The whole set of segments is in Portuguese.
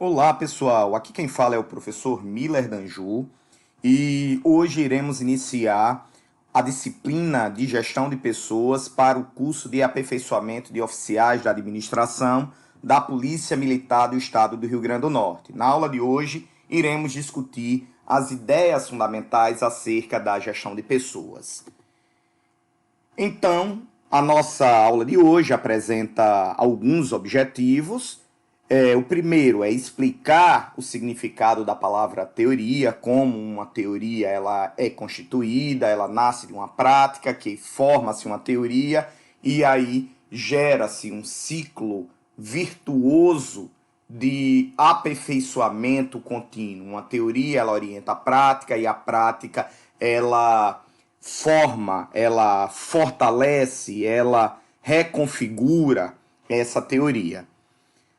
Olá, pessoal. Aqui quem fala é o professor Miller Danju e hoje iremos iniciar a disciplina de gestão de pessoas para o curso de aperfeiçoamento de oficiais da administração da Polícia Militar do Estado do Rio Grande do Norte. Na aula de hoje, iremos discutir as ideias fundamentais acerca da gestão de pessoas. Então, a nossa aula de hoje apresenta alguns objetivos. O primeiro é explicar o significado da palavra teoria, como uma teoria ela é constituída, ela nasce de uma prática, que forma-se uma teoria e aí gera-se um ciclo virtuoso de aperfeiçoamento contínuo. Uma teoria ela orienta a prática e a prática ela forma, ela fortalece, ela reconfigura essa teoria.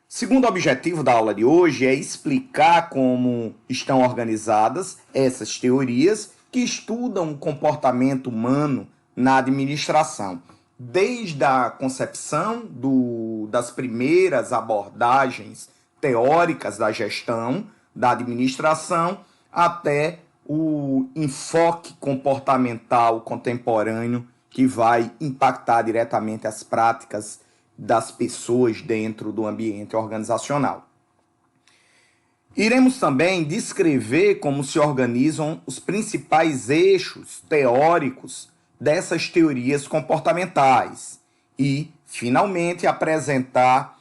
Segundo objetivo da aula de hoje é explicar como estão organizadas essas teorias que estudam o comportamento humano na administração, desde a concepção das primeiras abordagens teóricas da gestão, da administração, até o enfoque comportamental contemporâneo que vai impactar diretamente as práticas das pessoas dentro do ambiente organizacional. Iremos também descrever como se organizam os principais eixos teóricos dessas teorias comportamentais e, finalmente, apresentar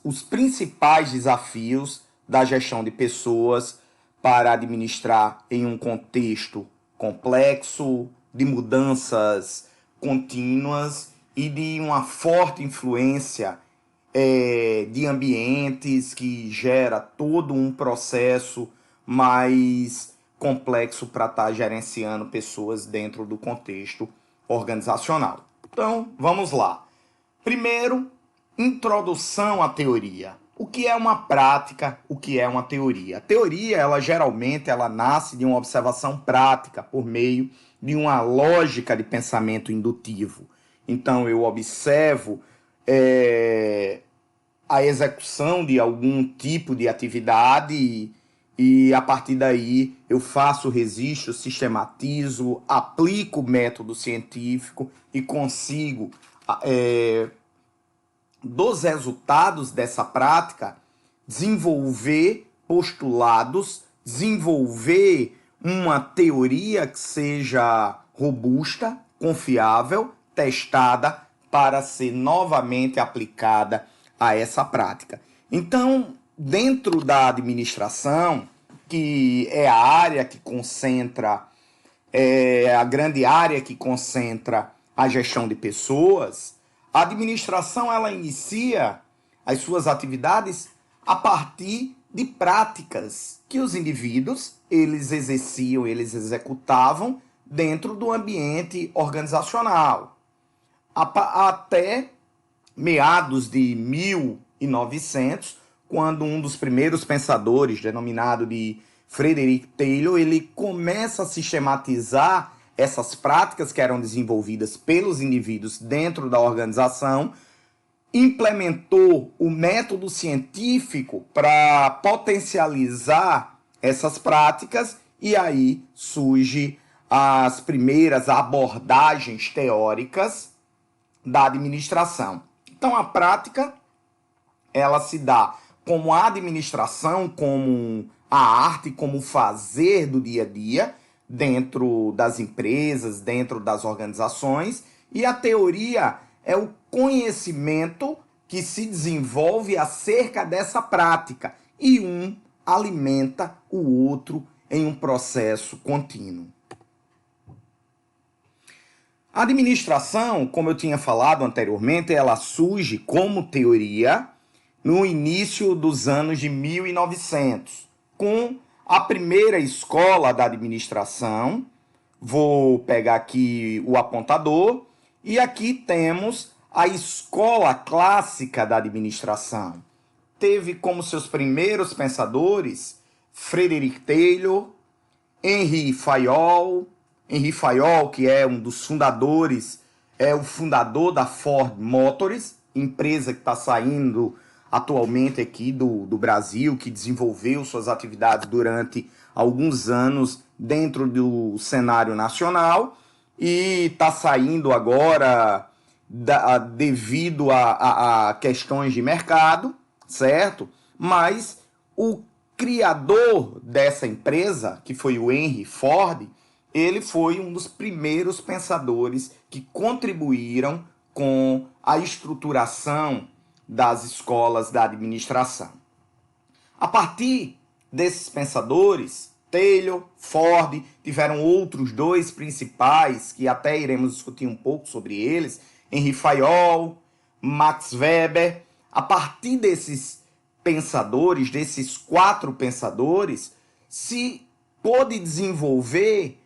os principais desafios da gestão de pessoas para administrar em um contexto complexo, de mudanças contínuas e de uma forte influência de ambientes que gera todo um processo mais complexo para estar gerenciando pessoas dentro do contexto organizacional. Então, vamos lá. Primeiro, introdução à teoria. O que é uma prática? O que é uma teoria? A teoria, geralmente, nasce de uma observação prática por meio de uma lógica de pensamento indutivo. Então, eu observo a execução de algum tipo de atividade e a partir daí, eu faço registro, sistematizo, aplico o método científico e consigo, dos resultados dessa prática, desenvolver postulados, desenvolver uma teoria que seja robusta, confiável, testada para ser novamente aplicada a essa prática. Então, dentro da administração, que é a área que concentra, a grande área que concentra a gestão de pessoas, a administração ela inicia as suas atividades a partir de práticas que os indivíduos eles exerciam, eles executavam dentro do ambiente organizacional. Até meados de 1900, quando um dos primeiros pensadores, denominado de Frederick Taylor, ele começa a sistematizar essas práticas que eram desenvolvidas pelos indivíduos dentro da organização, implementou o método científico para potencializar essas práticas e aí surge as primeiras abordagens teóricas da administração. Então, a prática, ela se dá como a administração, como a arte, como o fazer do dia a dia, dentro das empresas, dentro das organizações, e a teoria é o conhecimento que se desenvolve acerca dessa prática, e um alimenta o outro em um processo contínuo. A administração, como eu tinha falado anteriormente, ela surge como teoria no início dos anos de 1900, com a primeira escola da administração. Vou pegar aqui o apontador e aqui temos a escola clássica da administração. Teve como seus primeiros pensadores Frederick Taylor, Henri Fayol, que é um dos fundadores, é o fundador da Ford Motors, empresa que está saindo atualmente aqui do Brasil, que desenvolveu suas atividades durante alguns anos dentro do cenário nacional e está saindo agora devido a questões de mercado, certo? Mas o criador dessa empresa, que foi o Henry Ford, ele foi um dos primeiros pensadores que contribuíram com a estruturação das escolas da administração. A partir desses pensadores, Taylor, Ford, tiveram outros dois principais, que até iremos discutir um pouco sobre eles, Henri Fayol, Max Weber. A partir desses pensadores, desses quatro pensadores, se pôde desenvolver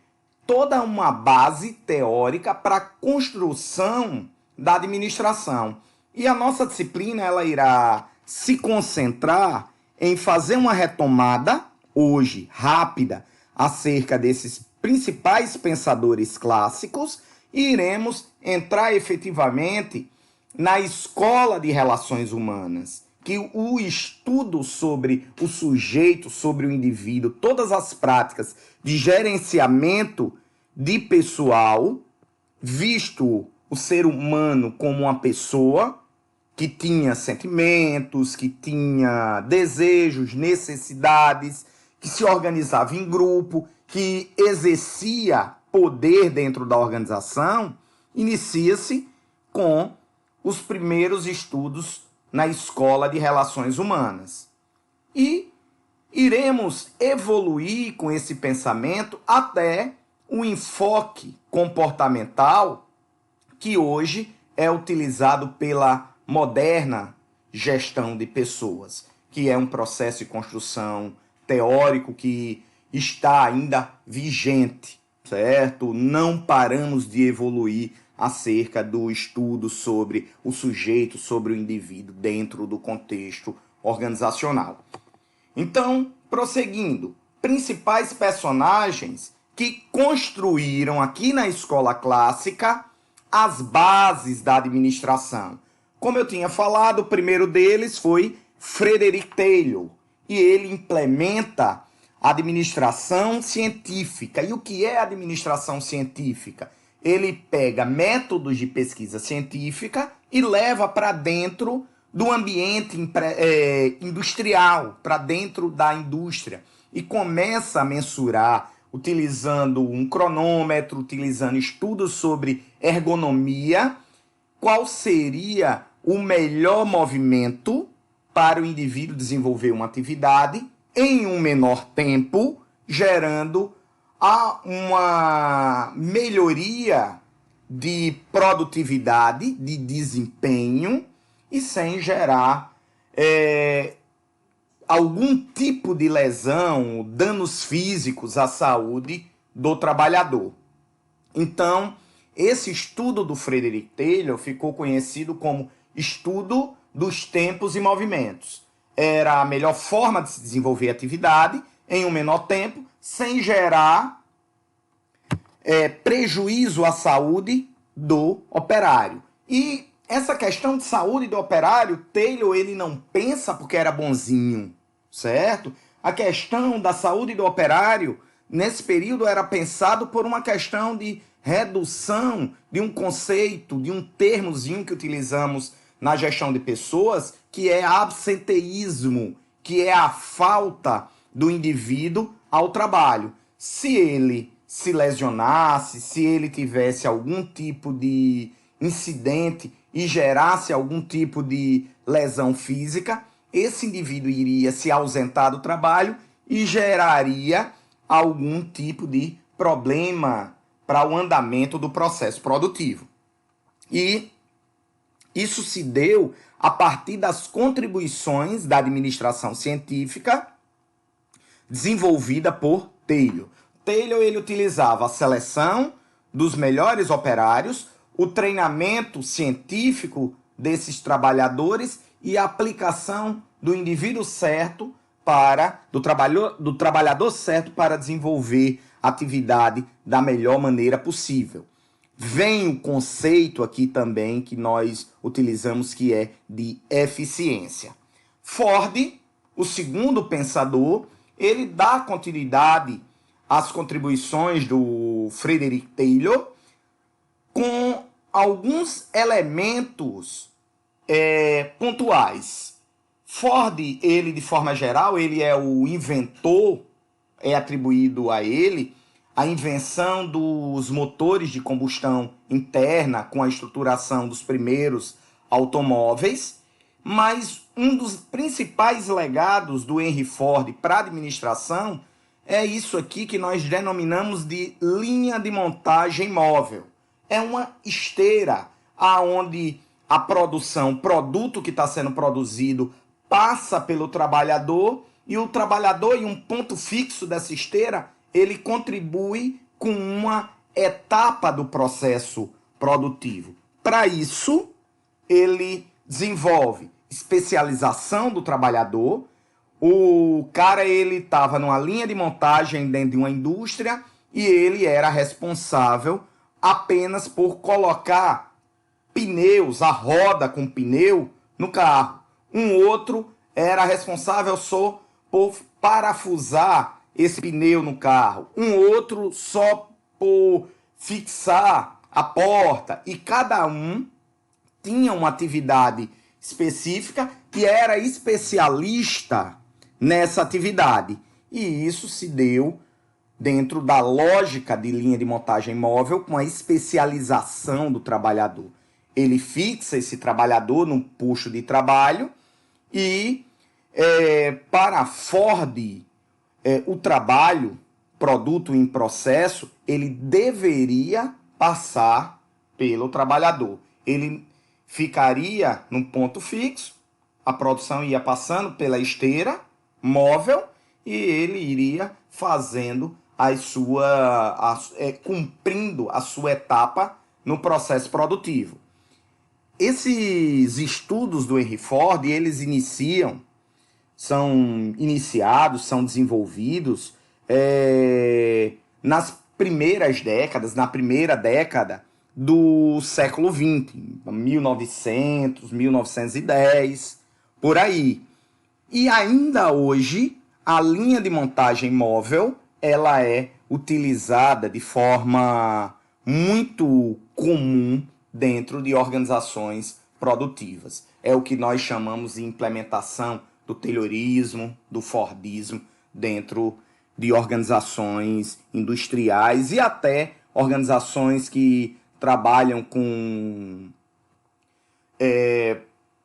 toda uma base teórica para a construção da administração. E a nossa disciplina ela irá se concentrar em fazer uma retomada, hoje, rápida, acerca desses principais pensadores clássicos e iremos entrar efetivamente na escola de relações humanas, que o estudo sobre o sujeito, sobre o indivíduo, todas as práticas de gerenciamento de pessoal, visto o ser humano como uma pessoa que tinha sentimentos, que tinha desejos, necessidades, que se organizava em grupo, que exercia poder dentro da organização, inicia-se com os primeiros estudos na escola de relações humanas. E iremos evoluir com esse pensamento até o enfoque comportamental que hoje é utilizado pela moderna gestão de pessoas, que é um processo de construção teórico que está ainda vigente, certo? Não paramos de evoluir acerca do estudo sobre o sujeito, sobre o indivíduo dentro do contexto organizacional. Então, prosseguindo, principais personagens que construíram aqui na escola clássica as bases da administração. Como eu tinha falado, o primeiro deles foi Frederick Taylor, e ele implementa a administração científica. E o que é administração científica? Ele pega métodos de pesquisa científica e leva para dentro do ambiente industrial, para dentro da indústria, e começa a mensurar, utilizando um cronômetro, utilizando estudos sobre ergonomia, qual seria o melhor movimento para o indivíduo desenvolver uma atividade em um menor tempo, gerando uma melhoria de produtividade, de desempenho, e sem gerar algum tipo de lesão, danos físicos à saúde do trabalhador. Então, esse estudo do Frederick Taylor ficou conhecido como estudo dos tempos e movimentos. Era a melhor forma de se desenvolver atividade em um menor tempo, sem gerar prejuízo à saúde do operário. E essa questão de saúde do operário, Taylor ele não pensa porque era bonzinho, certo? A questão da saúde do operário, nesse período, era pensado por uma questão de redução de um conceito, de um termozinho que utilizamos na gestão de pessoas, que é absenteísmo, que é a falta do indivíduo ao trabalho. Se ele se lesionasse, se ele tivesse algum tipo de incidente e gerasse algum tipo de lesão física, esse indivíduo iria se ausentar do trabalho e geraria algum tipo de problema para o andamento do processo produtivo. E isso se deu a partir das contribuições da administração científica desenvolvida por Taylor. Taylor ele utilizava a seleção dos melhores operários, o treinamento científico desses trabalhadores e a aplicação do indivíduo certo do trabalhador certo para desenvolver a atividade da melhor maneira possível. Vem o conceito aqui também que nós utilizamos, que é de eficiência. Ford, o segundo pensador, ele dá continuidade às contribuições do Frederick Taylor com alguns elementos pontuais. Ford, ele de forma geral, ele é o inventor, é atribuído a ele a invenção dos motores de combustão interna com a estruturação dos primeiros automóveis, mas um dos principais legados do Henry Ford para a administração é isso aqui que nós denominamos de linha de montagem móvel. É uma esteira aonde a produção, produto que está sendo produzido, passa pelo trabalhador e o trabalhador, em um ponto fixo dessa esteira, ele contribui com uma etapa do processo produtivo. Para isso, ele desenvolve especialização do trabalhador. O cara, ele estava numa linha de montagem dentro de uma indústria e ele era responsável apenas por colocar pneus, a roda com pneu no carro. Um outro era responsável só por parafusar esse pneu no carro. Um outro só por fixar a porta. E cada um tinha uma atividade específica e era especialista nessa atividade. E isso se deu dentro da lógica de linha de montagem móvel com a especialização do trabalhador. Ele fixa esse trabalhador num posto de trabalho e para Ford, o trabalho, produto em processo, ele deveria passar pelo trabalhador. Ele ficaria num ponto fixo, a produção ia passando pela esteira móvel e ele iria fazendo cumprindo a sua etapa no processo produtivo. Esses estudos do Henry Ford, eles são desenvolvidos nas primeiras décadas, na primeira década do século XX, 1900, 1910, por aí. E ainda hoje, a linha de montagem móvel, ela é utilizada de forma muito comum dentro de organizações produtivas. É o que nós chamamos de implementação do Taylorismo, do Fordismo, dentro de organizações industriais e até organizações que trabalham com,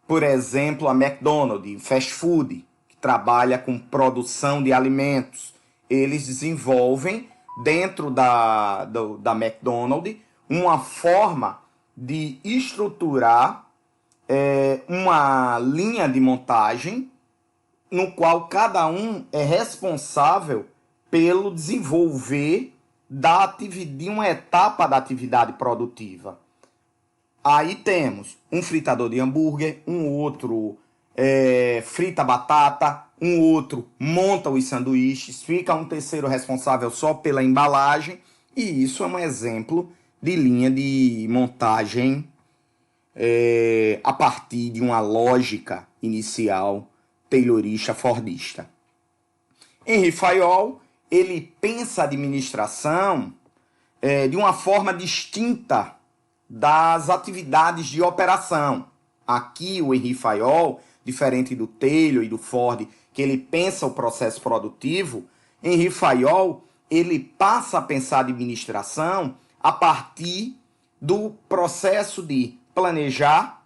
por exemplo, a McDonald's, fast food, que trabalha com produção de alimentos. Eles desenvolvem dentro da McDonald's uma forma de estruturar uma linha de montagem no qual cada um é responsável pelo desenvolver de uma etapa da atividade produtiva. Aí temos um fritador de hambúrguer, um outro frita batata, um outro monta os sanduíches, fica um terceiro responsável só pela embalagem, e isso é um exemplo de linha de montagem a partir de uma lógica inicial taylorista, fordista. Henry Fayol, ele pensa a administração de uma forma distinta das atividades de operação. Aqui o Henry Fayol, diferente do Taylor e do Ford, que ele pensa o processo produtivo, Henry Fayol, ele passa a pensar a administração a partir do processo de planejar,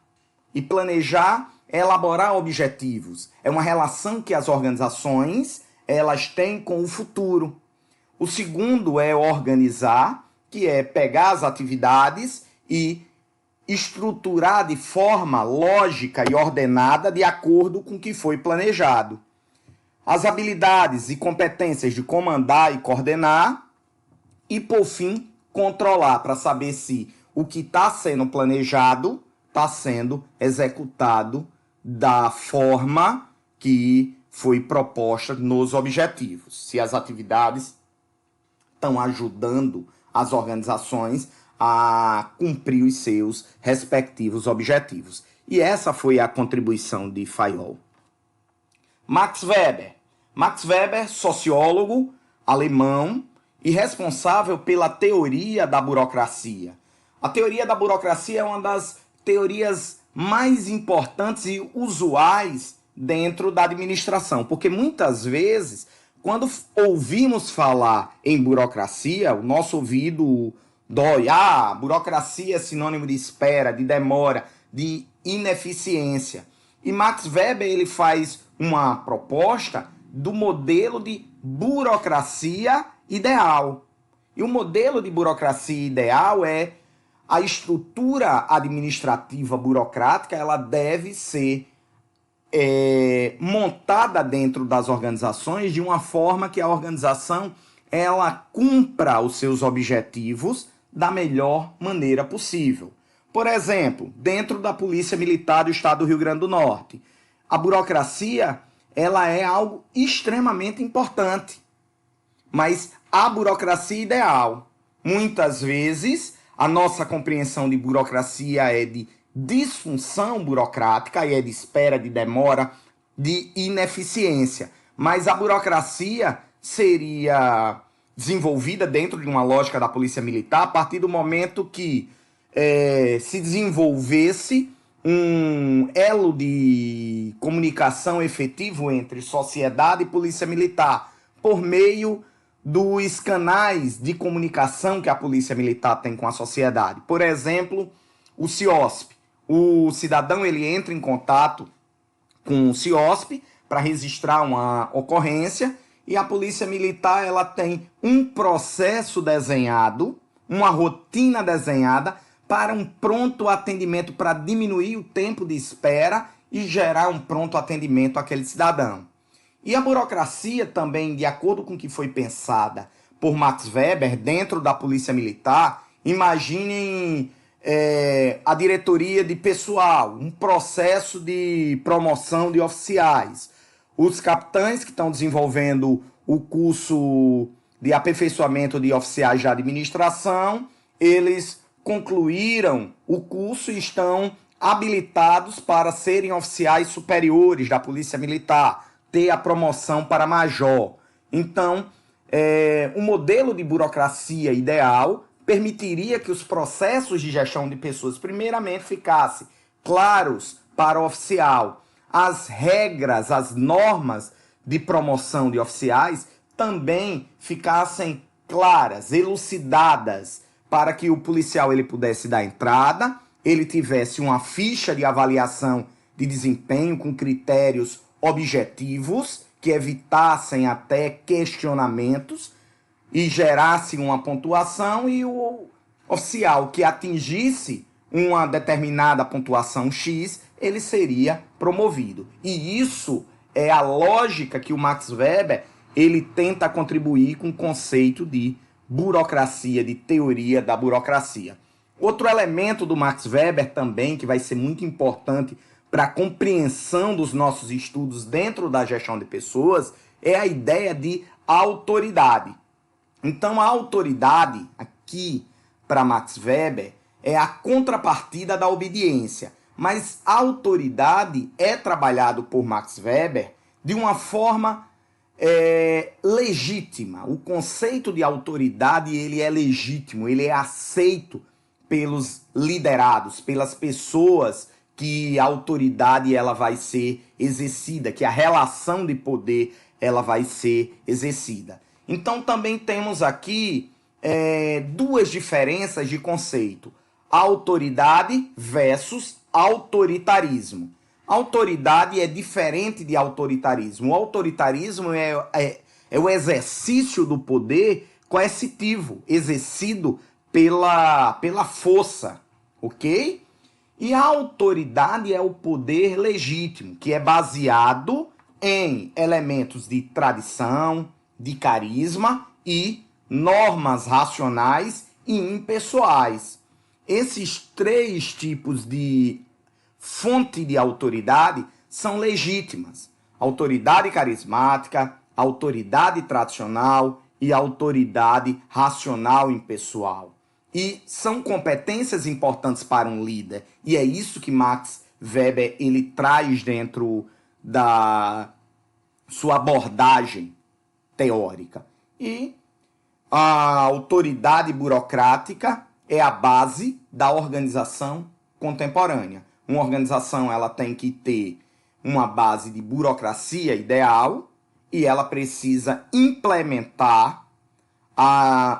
e planejar é elaborar objetivos. É uma relação que as organizações elas têm com o futuro. O segundo é organizar, que é pegar as atividades e estruturar de forma lógica e ordenada de acordo com o que foi planejado. As habilidades e competências de comandar e coordenar e, por fim, controlar para saber se o que está sendo planejado está sendo executado da forma que foi proposta nos objetivos. Se as atividades estão ajudando as organizações a cumprir os seus respectivos objetivos. E essa foi a contribuição de Fayol. Max Weber. Max Weber, sociólogo alemão e responsável pela teoria da burocracia. A teoria da burocracia é uma das teorias mais importantes e usuais dentro da administração, porque muitas vezes, quando ouvimos falar em burocracia, o nosso ouvido dói. Ah, burocracia é sinônimo de espera, de demora, de ineficiência. E Max Weber ele faz uma proposta do modelo de burocracia ideal. E o modelo de burocracia ideal é a estrutura administrativa burocrática, ela deve ser montada dentro das organizações de uma forma que a organização ela cumpra os seus objetivos da melhor maneira possível. Por exemplo, dentro da Polícia Militar do Estado do Rio Grande do Norte, a burocracia ela é algo extremamente importante, mas a burocracia ideal. Muitas vezes, a nossa compreensão de burocracia é de disfunção burocrática, e é de espera, de demora, de ineficiência. Mas a burocracia seria desenvolvida dentro de uma lógica da Polícia Militar a partir do momento que se desenvolvesse um elo de comunicação efetivo entre sociedade e polícia militar, por meio dos canais de comunicação que a polícia militar tem com a sociedade. Por exemplo, o CIOSP. O cidadão ele entra em contato com o CIOSP para registrar uma ocorrência e a polícia militar ela tem um processo desenhado, uma rotina desenhada para um pronto atendimento, para diminuir o tempo de espera e gerar um pronto atendimento àquele cidadão. E a burocracia também, de acordo com o que foi pensada por Max Weber, dentro da Polícia Militar, imaginem a diretoria de pessoal, um processo de promoção de oficiais. Os capitães que estão desenvolvendo o curso de aperfeiçoamento de oficiais de administração, eles concluíram o curso e estão habilitados para serem oficiais superiores da Polícia Militar, ter a promoção para major. Então, um modelo de burocracia ideal permitiria que os processos de gestão de pessoas, primeiramente, ficassem claros para o oficial. As regras, as normas de promoção de oficiais também ficassem claras, elucidadas, para que o policial ele pudesse dar entrada, ele tivesse uma ficha de avaliação de desempenho com critérios objetivos que evitassem até questionamentos e gerasse uma pontuação, e o oficial que atingisse uma determinada pontuação X, ele seria promovido. E isso é a lógica que o Max Weber ele tenta contribuir com o conceito de burocracia, de teoria da burocracia. Outro elemento do Max Weber também, que vai ser muito importante para a compreensão dos nossos estudos dentro da gestão de pessoas, é a ideia de autoridade. Então, a autoridade, aqui para Max Weber, é a contrapartida da obediência. Mas a autoridade é trabalhado por Max Weber de uma forma legítima. O conceito de autoridade ele é legítimo, ele é aceito pelos liderados, pelas pessoas que a autoridade ela vai ser exercida, que a relação de poder ela vai ser exercida. Então também temos aqui duas diferenças de conceito: autoridade versus autoritarismo. Autoridade é diferente de autoritarismo. O autoritarismo é o exercício do poder coercitivo, exercido pela força, ok? E a autoridade é o poder legítimo, que é baseado em elementos de tradição, de carisma e normas racionais e impessoais. Esses três tipos de fonte de autoridade são legítimas: autoridade carismática, autoridade tradicional e autoridade racional impessoal. E são competências importantes para um líder. E é isso que Max Weber ele traz dentro da sua abordagem teórica. E a autoridade burocrática é a base da organização contemporânea. Uma organização ela tem que ter uma base de burocracia ideal e ela precisa implementar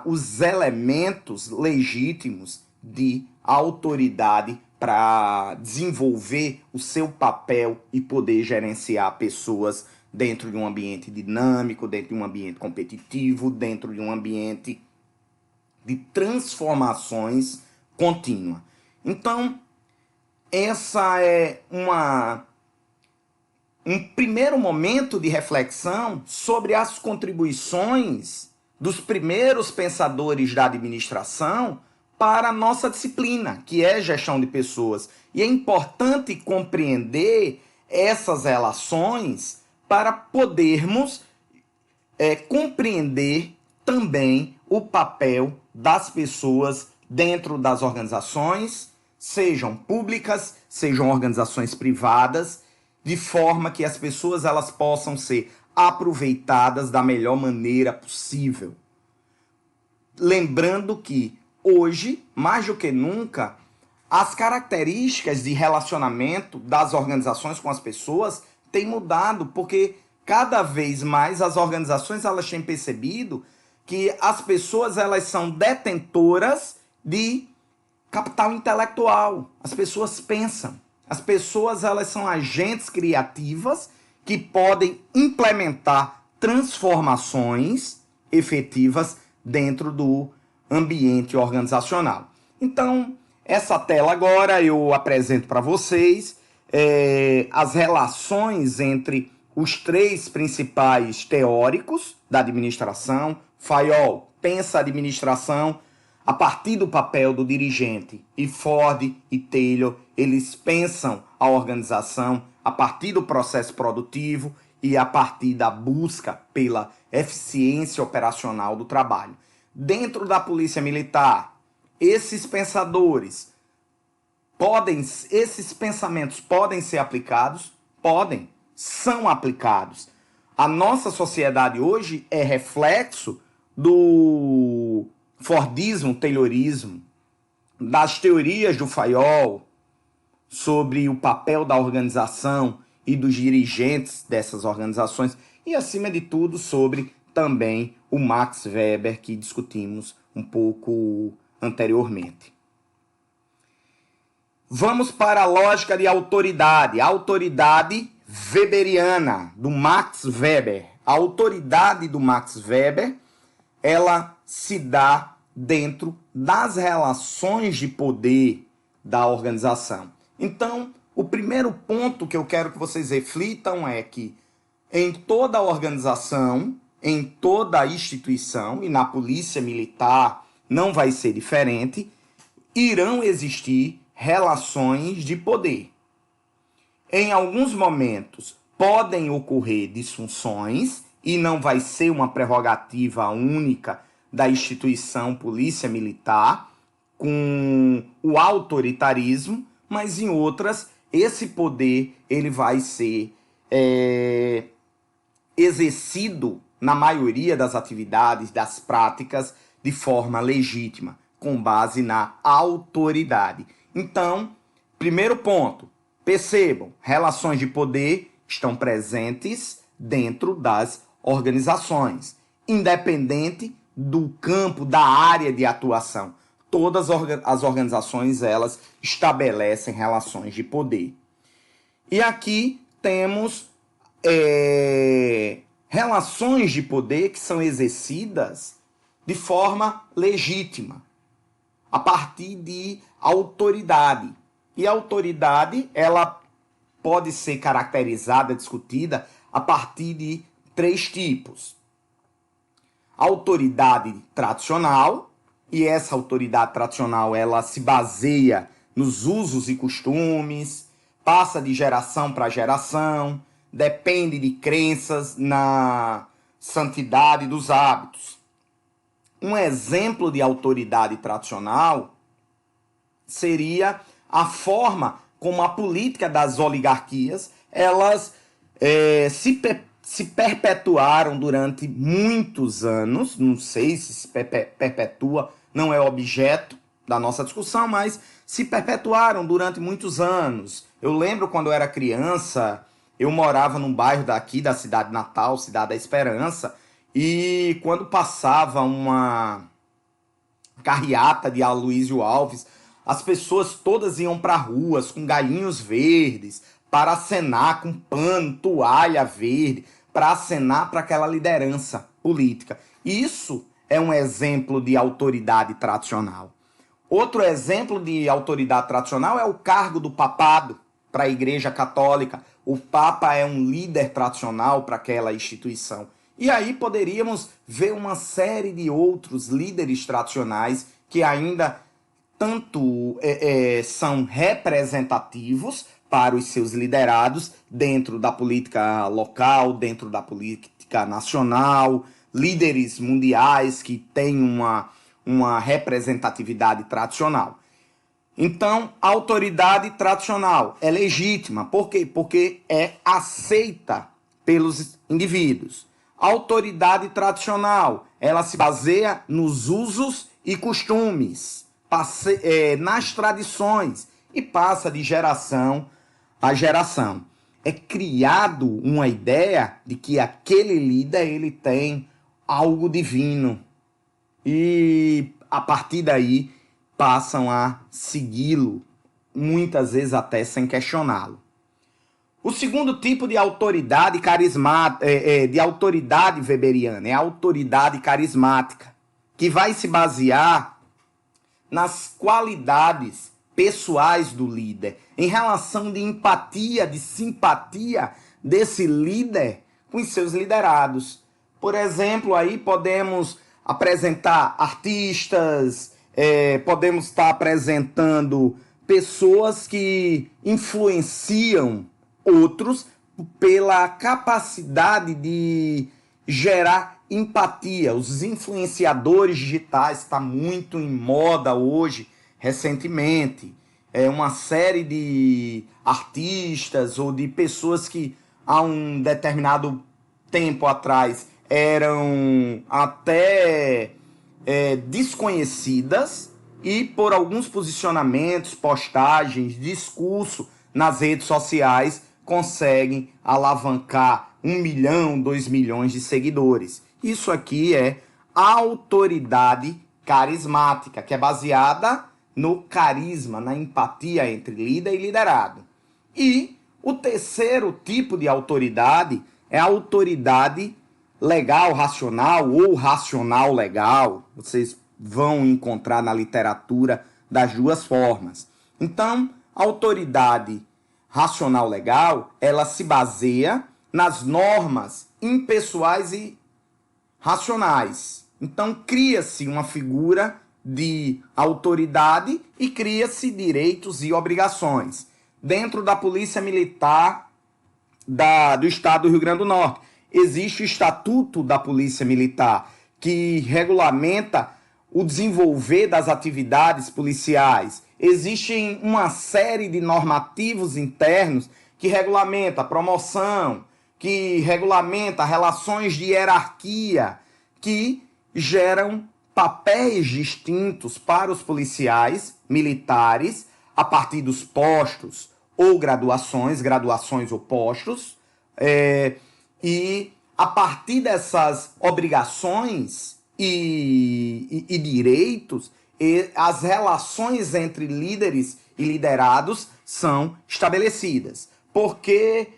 os elementos legítimos de autoridade para desenvolver o seu papel e poder gerenciar pessoas dentro de um ambiente dinâmico, dentro de um ambiente competitivo, dentro de um ambiente de transformações contínuas. Então, essa é um primeiro momento de reflexão sobre as contribuições dos primeiros pensadores da administração para a nossa disciplina, que é gestão de pessoas. E é importante compreender essas relações para podermos compreender também o papel das pessoas dentro das organizações, sejam públicas, sejam organizações privadas, de forma que as pessoas elas possam ser aproveitadas da melhor maneira possível. Lembrando que hoje, mais do que nunca, as características de relacionamento das organizações com as pessoas têm mudado, porque cada vez mais as organizações elas têm percebido que as pessoas elas são detentoras de capital intelectual. As pessoas pensam. As pessoas elas são agentes criativas que podem implementar transformações efetivas dentro do ambiente organizacional. Então, essa tela agora eu apresento para vocês as relações entre os três principais teóricos da administração. Fayol pensa a administração a partir do papel do dirigente, e Ford e Taylor, eles pensam a organização a partir do processo produtivo e a partir da busca pela eficiência operacional do trabalho. Dentro da Polícia Militar, esses pensadores esses pensamentos podem ser aplicados? Podem, são aplicados. A nossa sociedade hoje é reflexo do Fordismo, Taylorismo, das teorias do Fayol sobre o papel da organização e dos dirigentes dessas organizações e, acima de tudo, sobre também o Max Weber, que discutimos um pouco anteriormente. Vamos para a lógica de autoridade. A autoridade weberiana, do Max Weber. A autoridade do Max Weber, ela se dá dentro das relações de poder da organização. Então, o primeiro ponto que eu quero que vocês reflitam é que em toda organização, em toda instituição, e na Polícia Militar não vai ser diferente, irão existir relações de poder. Em alguns momentos podem ocorrer disfunções e não vai ser uma prerrogativa única da instituição Polícia Militar com o autoritarismo, mas em outras esse poder ele vai ser exercido na maioria das atividades, das práticas, de forma legítima, com base na autoridade. Então, primeiro ponto, percebam, relações de poder estão presentes dentro das organizações, independente do campo, da área de atuação. Todas as organizações, elas estabelecem relações de poder. E aqui temos relações de poder que são exercidas de forma legítima, a partir de autoridade. E a autoridade, ela pode ser caracterizada, discutida, a partir de três tipos. Autoridade tradicional, e essa autoridade tradicional, ela se baseia nos usos e costumes, passa de geração para geração, depende de crenças na santidade dos hábitos. Um exemplo de autoridade tradicional seria a forma como a política das oligarquias elas se se perpetuaram durante muitos anos, não sei se perpetua, não é objeto da nossa discussão, mas se perpetuaram durante muitos anos. Eu lembro quando eu era criança, eu morava num bairro daqui, da cidade natal, Cidade da Esperança, e quando passava uma carreata de Aloysio Alves, as pessoas todas iam para ruas com galinhos verdes para acenar com pano, toalha verde, para acenar para aquela liderança política. Isso é um exemplo de autoridade tradicional. Outro exemplo de autoridade tradicional é o cargo do papado para a Igreja Católica. O Papa é um líder tradicional para aquela instituição. E aí poderíamos ver uma série de outros líderes tradicionais que ainda tanto são representativos para os seus liderados dentro da política local, dentro da política nacional, líderes mundiais que têm uma representatividade tradicional. Então, a autoridade tradicional é legítima. Por quê? Porque é aceita pelos indivíduos. A autoridade tradicional, ela se baseia nos usos e costumes, nas tradições, e passa de geração a geração. É criado uma ideia de que aquele líder ele tem algo divino. E a partir daí passam a segui-lo, muitas vezes até sem questioná-lo. O segundo tipo de autoridade carismática, de autoridade weberiana, é a autoridade carismática, que vai se basear nas qualidades pessoais do líder, em relação de empatia, de simpatia desse líder com os seus liderados. Por exemplo, aí podemos apresentar artistas, podemos estar apresentando pessoas que influenciam outros pela capacidade de gerar empatia. Os influenciadores digitais está muito em moda hoje, recentemente. É uma série de artistas ou de pessoas que há um determinado tempo atrás eram até desconhecidas e por alguns posicionamentos, postagens, discurso nas redes sociais conseguem alavancar 1 milhão, 2 milhões de seguidores. Isso aqui é autoridade carismática, que é baseada no carisma, na empatia entre líder e liderado. E o terceiro tipo de autoridade é a autoridade legal, racional ou racional legal. Vocês vão encontrar na literatura das duas formas. Então, a autoridade racional legal, ela se baseia nas normas impessoais e racionais. Então, cria-se uma figura de autoridade e cria-se direitos e obrigações. Dentro da Polícia Militar do Estado do Rio Grande do Norte, existe o Estatuto da Polícia Militar, que regulamenta o desenvolver das atividades policiais. Existem uma série de normativos internos que regulamenta a promoção, que regulamenta relações de hierarquia, que geram papéis distintos para os policiais militares a partir dos postos ou graduações ou postos, e a partir dessas obrigações e direitos, as relações entre líderes e liderados são estabelecidas. Porque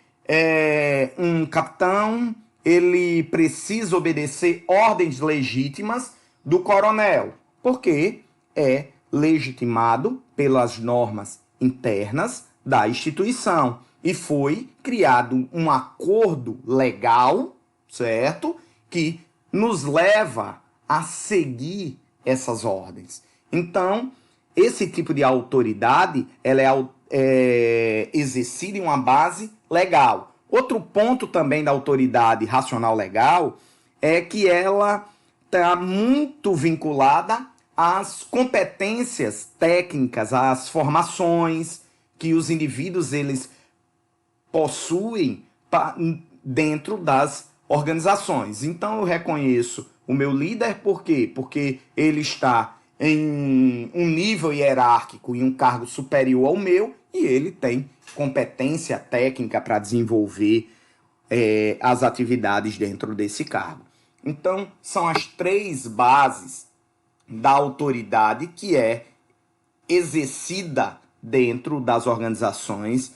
um capitão ele precisa obedecer ordens legítimas do coronel, porque é legitimado pelas normas internas da instituição. E foi criado um acordo legal, certo? Que nos leva a seguir essas ordens. Então, esse tipo de autoridade ela é exercida em uma base legal. Outro ponto também da autoridade racional legal é que ela está muito vinculada às competências técnicas, às formações que os indivíduos eles possuem dentro das organizações. Então eu reconheço o meu líder, por quê? Porque ele está em um nível hierárquico e um cargo superior ao meu e ele tem competência técnica para desenvolver as atividades dentro desse cargo. Então, são as 3 bases da autoridade que é exercida dentro das organizações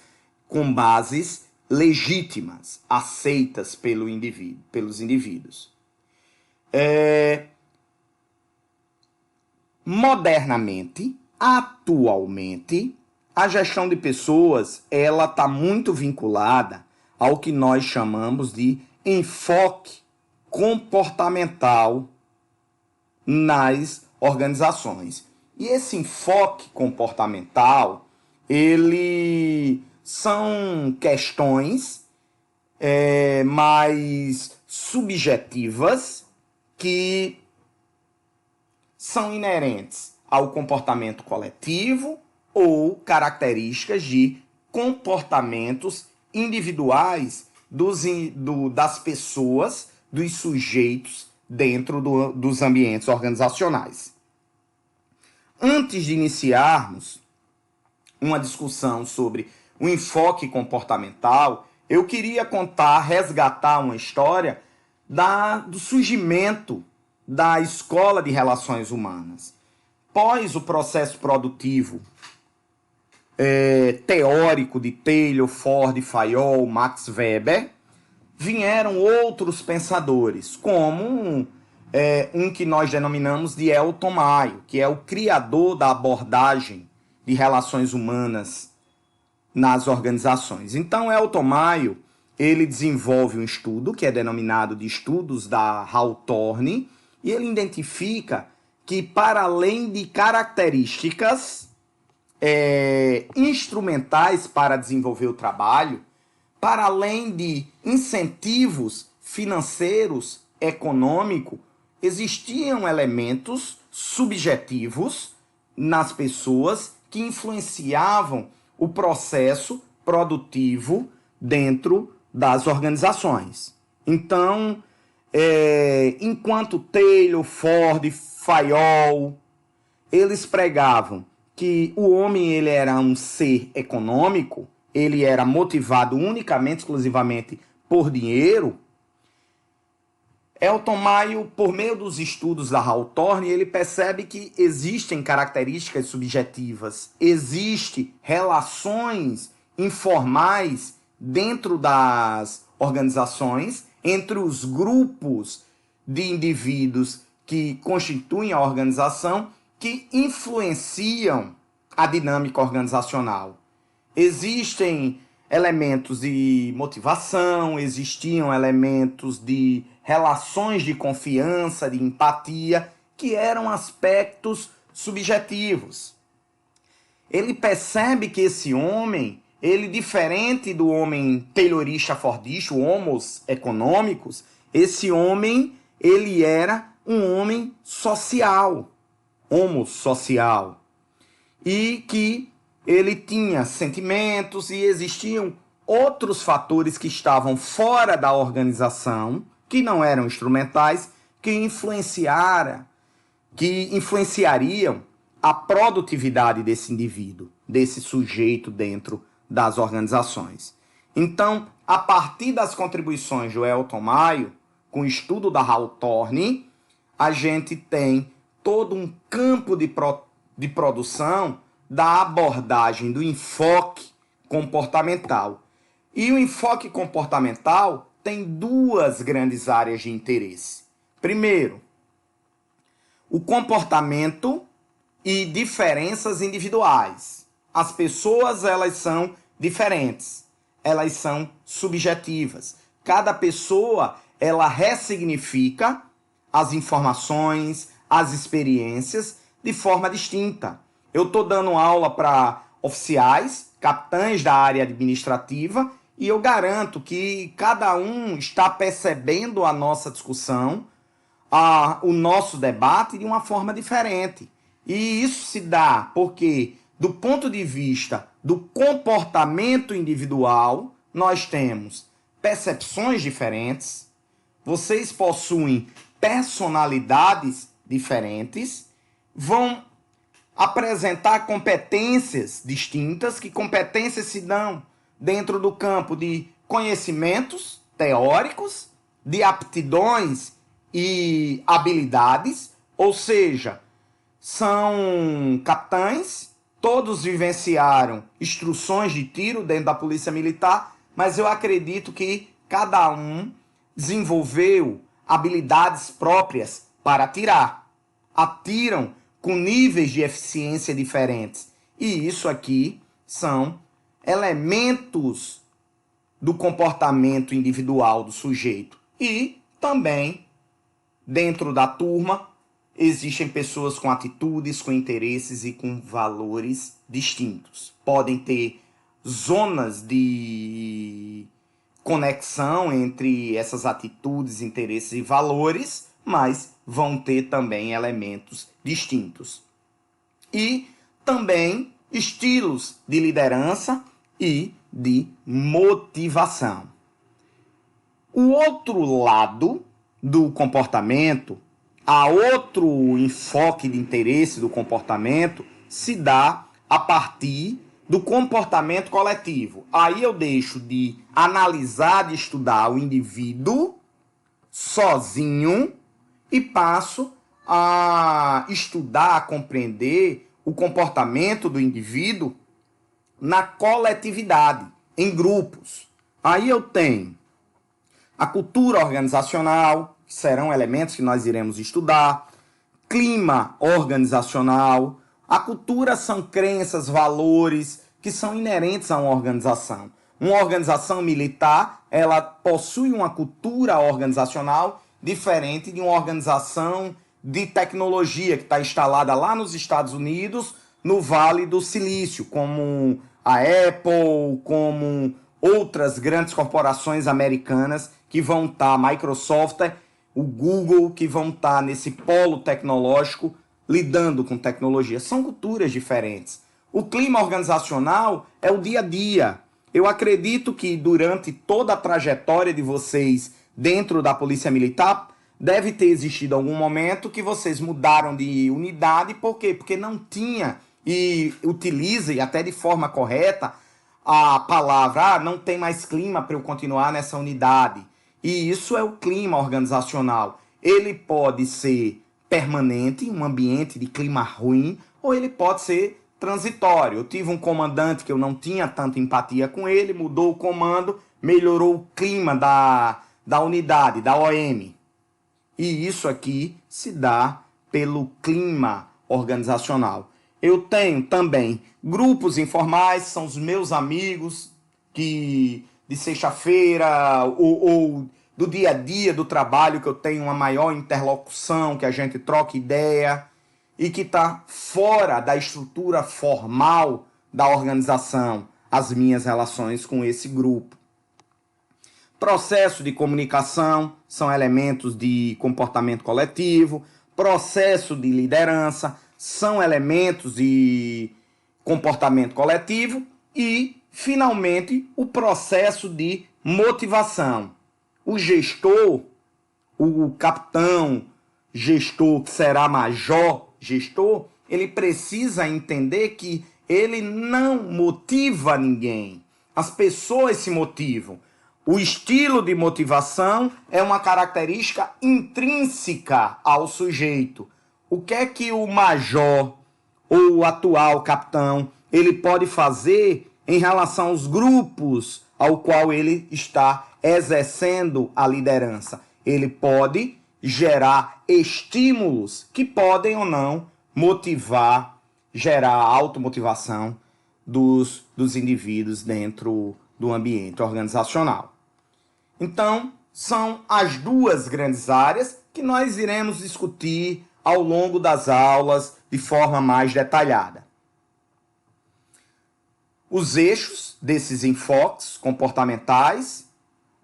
com bases legítimas, aceitas pelos indivíduos. Modernamente, atualmente, a gestão de pessoas ela está muito vinculada ao que nós chamamos de enfoque comportamental nas organizações. E esse enfoque comportamental, ele são questões mais subjetivas que são inerentes ao comportamento coletivo ou características de comportamentos individuais das pessoas, dos sujeitos dentro dos ambientes organizacionais. Antes de iniciarmos uma discussão sobre o enfoque comportamental, eu queria resgatar uma história do surgimento da Escola de Relações Humanas. Pós o processo produtivo teórico de Taylor, Ford, Fayol, Max Weber, vieram outros pensadores, como um que nós denominamos de Elton Mayo, que é o criador da abordagem de relações humanas nas organizações. Então, Elton Mayo, ele desenvolve um estudo que é denominado de Estudos da Hawthorne, e ele identifica que, para além de características instrumentais para desenvolver o trabalho, para além de incentivos financeiros, econômicos, existiam elementos subjetivos nas pessoas que influenciavam o processo produtivo dentro das organizações. Então, enquanto Taylor, Ford, Fayol, eles pregavam que o homem ele era um ser econômico, ele era motivado unicamente, exclusivamente por dinheiro, Elton Mayo, por meio dos estudos da Hawthorne, ele percebe que existem características subjetivas, existem relações informais dentro das organizações, entre os grupos de indivíduos que constituem a organização, que influenciam a dinâmica organizacional. Existem elementos de motivação, existiam elementos de relações de confiança, de empatia, que eram aspectos subjetivos. Ele percebe que esse homem, ele diferente do homem taylorista fordista, o homos econômicos, esse homem, ele era um homem social, homossocial, e que ele tinha sentimentos e existiam outros fatores que estavam fora da organização, que não eram instrumentais, que influenciariam a produtividade desse indivíduo, desse sujeito dentro das organizações. Então, a partir das contribuições do Elton Mayo, com o estudo da Hawthorne, a gente tem todo um campo de produção da abordagem do enfoque comportamental. E o enfoque comportamental tem 2 grandes áreas de interesse. Primeiro, o comportamento e diferenças individuais. As pessoas, elas são diferentes, elas são subjetivas. Cada pessoa, ela ressignifica as informações, as experiências de forma distinta. Eu estou dando aula para oficiais, capitães da área administrativa, e eu garanto que cada um está percebendo a nossa discussão, o nosso debate de uma forma diferente. E isso se dá porque, do ponto de vista do comportamento individual, nós temos percepções diferentes, vocês possuem personalidades diferentes, vão apresentar competências distintas, que competências se dão dentro do campo de conhecimentos teóricos, de aptidões e habilidades, ou seja, são capitães, todos vivenciaram instruções de tiro dentro da Polícia Militar, mas eu acredito que cada um desenvolveu habilidades próprias para atirar. Atiram com níveis de eficiência diferentes. E isso aqui são elementos do comportamento individual do sujeito. E também, dentro da turma, existem pessoas com atitudes, com interesses e com valores distintos. Podem ter zonas de conexão entre essas atitudes, interesses e valores, mas vão ter também elementos distintos. E também estilos de liderança e de motivação. O outro lado do comportamento, a outro enfoque de interesse do comportamento, se dá a partir do comportamento coletivo. Aí eu deixo de analisar, de estudar o indivíduo sozinho e passo a estudar, a compreender o comportamento do indivíduo na coletividade, em grupos. Aí eu tenho a cultura organizacional, que serão elementos que nós iremos estudar, clima organizacional. A cultura são crenças, valores que são inerentes a uma organização. Uma organização militar, ela possui uma cultura organizacional diferente de uma organização de tecnologia que está instalada lá nos Estados Unidos, no Vale do Silício, como a Apple, como outras grandes corporações americanas que vão estar, a Microsoft, o Google, que vão estar nesse polo tecnológico lidando com tecnologia. São culturas diferentes. O clima organizacional é o dia a dia. Eu acredito que durante toda a trajetória de vocês dentro da Polícia Militar, deve ter existido algum momento que vocês mudaram de unidade. Por quê? Porque não tinha, e utiliza, e até de forma correta, a palavra, não tem mais clima para eu continuar nessa unidade. E isso é o clima organizacional. Ele pode ser permanente, um ambiente de clima ruim, ou ele pode ser transitório. Eu tive um comandante que eu não tinha tanta empatia com ele, mudou o comando, melhorou o clima da unidade, da OM. E isso aqui se dá pelo clima organizacional. Eu tenho também grupos informais, são os meus amigos que de sexta-feira ou do dia a dia do trabalho, que eu tenho uma maior interlocução, que a gente troca ideia e que está fora da estrutura formal da organização, as minhas relações com esse grupo. Processo de comunicação são elementos de comportamento coletivo, processo de liderança são elementos de comportamento coletivo e, finalmente, o processo de motivação. O gestor, o capitão gestor, que será major gestor, ele precisa entender que ele não motiva ninguém. As pessoas se motivam. O estilo de motivação é uma característica intrínseca ao sujeito. O que é que o major ou o atual capitão ele pode fazer em relação aos grupos ao qual ele está exercendo a liderança? Ele pode gerar estímulos que podem ou não motivar, gerar automotivação dos indivíduos dentro do ambiente organizacional. Então, são as duas grandes áreas que nós iremos discutir ao longo das aulas de forma mais detalhada. Os eixos desses enfoques comportamentais,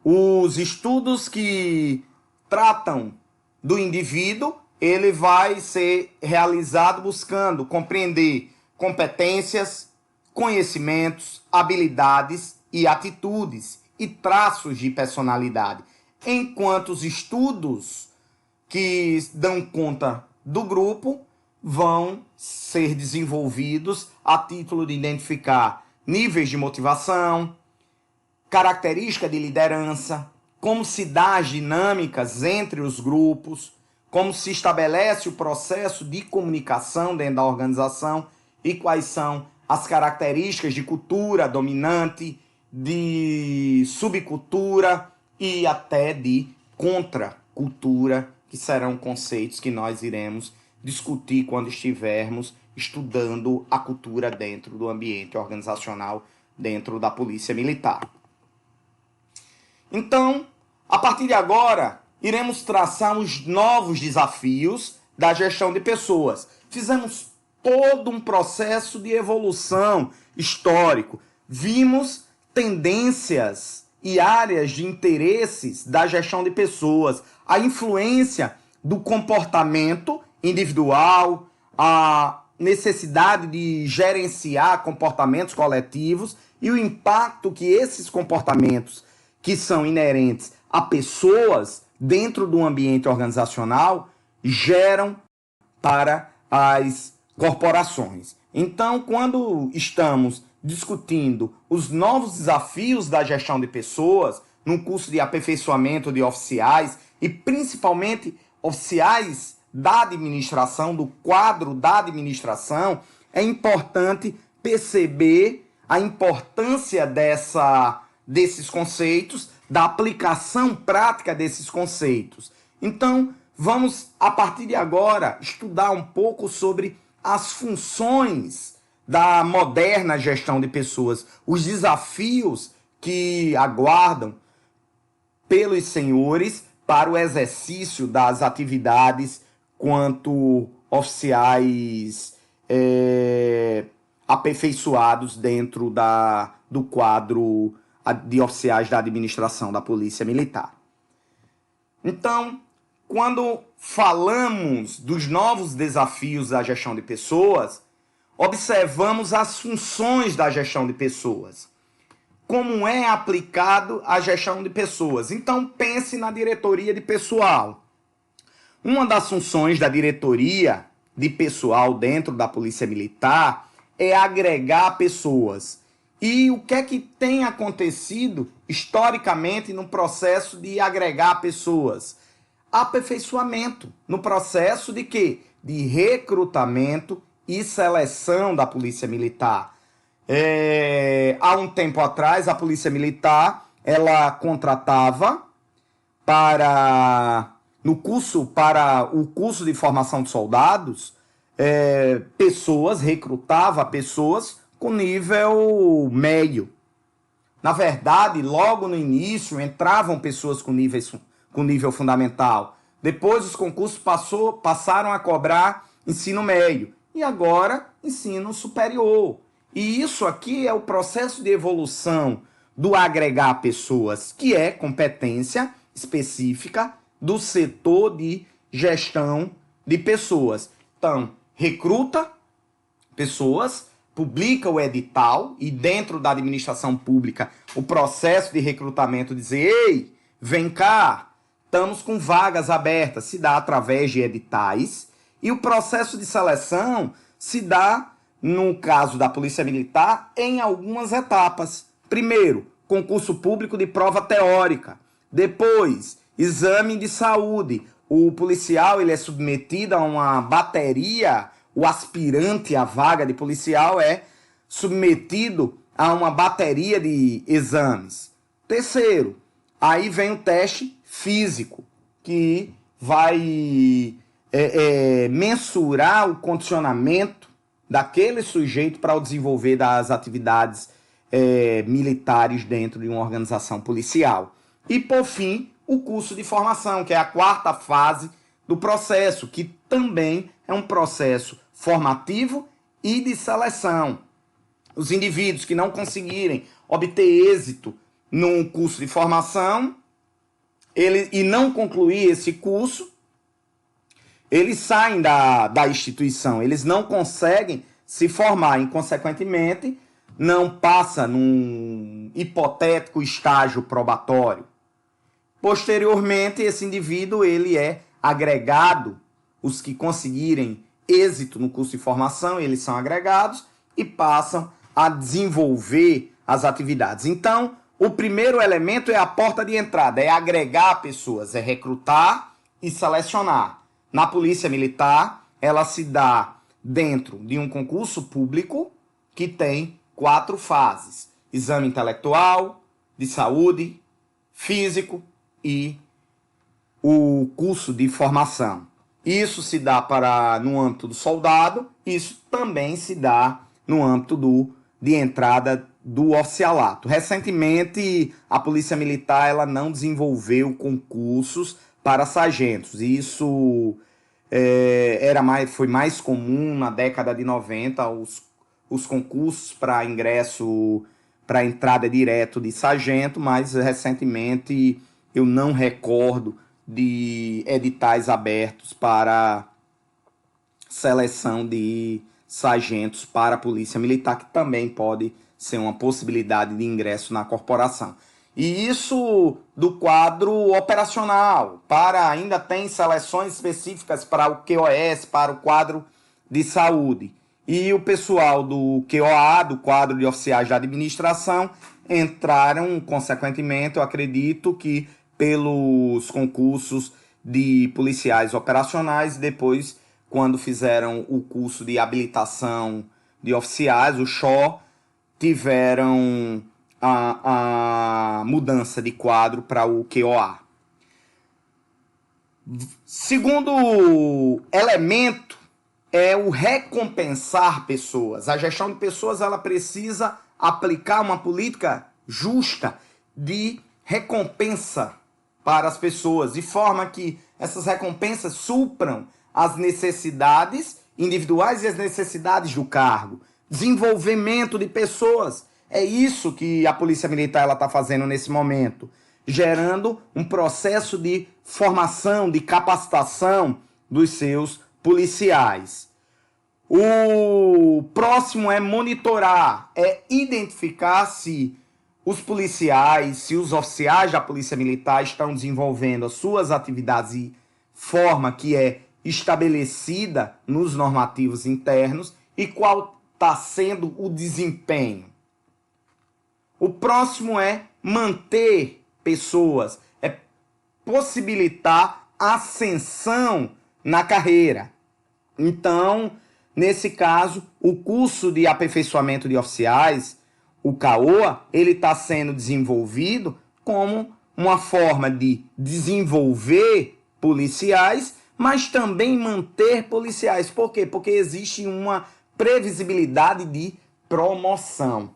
os estudos que tratam do indivíduo, ele vai ser realizado buscando compreender competências, conhecimentos, habilidades e atitudes. e traços de personalidade, enquanto os estudos que dão conta do grupo vão ser desenvolvidos a título de identificar níveis de motivação, característica de liderança, como se dá as dinâmicas entre os grupos, como se estabelece o processo de comunicação dentro da organização e quais são as características de cultura dominante, de subcultura e até de contracultura, que serão conceitos que nós iremos discutir quando estivermos estudando a cultura dentro do ambiente organizacional, dentro da Polícia Militar. Então, a partir de agora, iremos traçar os novos desafios da gestão de pessoas. Fizemos todo um processo de evolução histórico. Vimos tendências e áreas de interesses da gestão de pessoas, a influência do comportamento individual, a necessidade de gerenciar comportamentos coletivos e o impacto que esses comportamentos, que são inerentes a pessoas dentro do ambiente organizacional, geram para as corporações. Então, quando estamos discutindo os novos desafios da gestão de pessoas, no curso de aperfeiçoamento de oficiais, e principalmente oficiais da administração, do quadro da administração, é importante perceber a importância desses conceitos, da aplicação prática desses conceitos. Então, vamos, a partir de agora, estudar um pouco sobre as funções da moderna gestão de pessoas, os desafios que aguardam pelos senhores para o exercício das atividades quanto oficiais aperfeiçoados dentro do quadro de oficiais da administração da Polícia Militar. Então, quando falamos dos novos desafios da gestão de pessoas, observamos as funções da gestão de pessoas. Como é aplicado a gestão de pessoas? Então, pense na diretoria de pessoal. Uma das funções da diretoria de pessoal dentro da Polícia Militar é agregar pessoas. E o que é que tem acontecido historicamente no processo de agregar pessoas? Aperfeiçoamento no processo de quê? De recrutamento e seleção da Polícia Militar. Há um tempo atrás, a Polícia Militar ela contratava para o curso de formação de soldados, recrutava pessoas com nível médio. Na verdade, logo no início, entravam pessoas com nível fundamental. Depois, os concursos passaram a cobrar ensino médio. E agora, ensino superior. E isso aqui é o processo de evolução do agregar pessoas, que é competência específica do setor de gestão de pessoas. Então, recruta pessoas, publica o edital e dentro da administração pública o processo de recrutamento dizer: ei, vem cá, estamos com vagas abertas, se dá através de editais, e o processo de seleção se dá, no caso da Polícia Militar, em algumas etapas. Primeiro, concurso público de prova teórica. Depois, exame de saúde. O policial ele é submetido a uma bateria, o aspirante à vaga de policial é submetido a uma bateria de exames. Terceiro, aí vem o teste físico, que vai mensurar o condicionamento daquele sujeito para o desenvolver das atividades militares dentro de uma organização policial. E, por fim, o curso de formação, que é a quarta fase do processo, que também é um processo formativo e de seleção. Os indivíduos que não conseguirem obter êxito num curso de formação e não concluir esse curso, eles saem da instituição, eles não conseguem se formar. Inconsequentemente, não passa num hipotético estágio probatório. Posteriormente, esse indivíduo ele é agregado, os que conseguirem êxito no curso de formação, eles são agregados e passam a desenvolver as atividades. Então, o primeiro elemento é a porta de entrada, é agregar pessoas, é recrutar e selecionar. Na Polícia Militar, ela se dá dentro de um concurso público que tem 4 fases: exame intelectual, de saúde, físico e o curso de formação. Isso se dá no âmbito do soldado, isso também se dá no âmbito de entrada do oficialato. Recentemente, a Polícia Militar ela não desenvolveu concursos para sargentos. Isso foi mais comum na década de 90, os concursos para ingresso, para entrada direto de sargento, mas recentemente eu não recordo de editais abertos para seleção de sargentos para a Polícia Militar, que também pode ser uma possibilidade de ingresso na corporação. E isso do quadro operacional, ainda tem seleções específicas para o QOS, para o quadro de saúde. E o pessoal do QOA, do quadro de oficiais de administração, entraram, consequentemente, eu acredito que pelos concursos de policiais operacionais, depois, quando fizeram o curso de habilitação de oficiais, o XO, tiveram a mudança de quadro para o QOA. Segundo elemento é o recompensar pessoas. A gestão de pessoas ela precisa aplicar uma política justa de recompensa para as pessoas, de forma que essas recompensas supram as necessidades individuais e as necessidades do cargo. Desenvolvimento de pessoas. É isso que a Polícia Militar está fazendo nesse momento, gerando um processo de formação, de capacitação dos seus policiais. O próximo é monitorar, é identificar se os policiais, se os oficiais da Polícia Militar estão desenvolvendo as suas atividades de forma que é estabelecida nos normativos internos e qual está sendo o desempenho. O próximo é manter pessoas, é possibilitar ascensão na carreira. Então, nesse caso, o curso de aperfeiçoamento de oficiais, o CAOA, ele está sendo desenvolvido como uma forma de desenvolver policiais, mas também manter policiais. Por quê? Porque existe uma previsibilidade de promoção.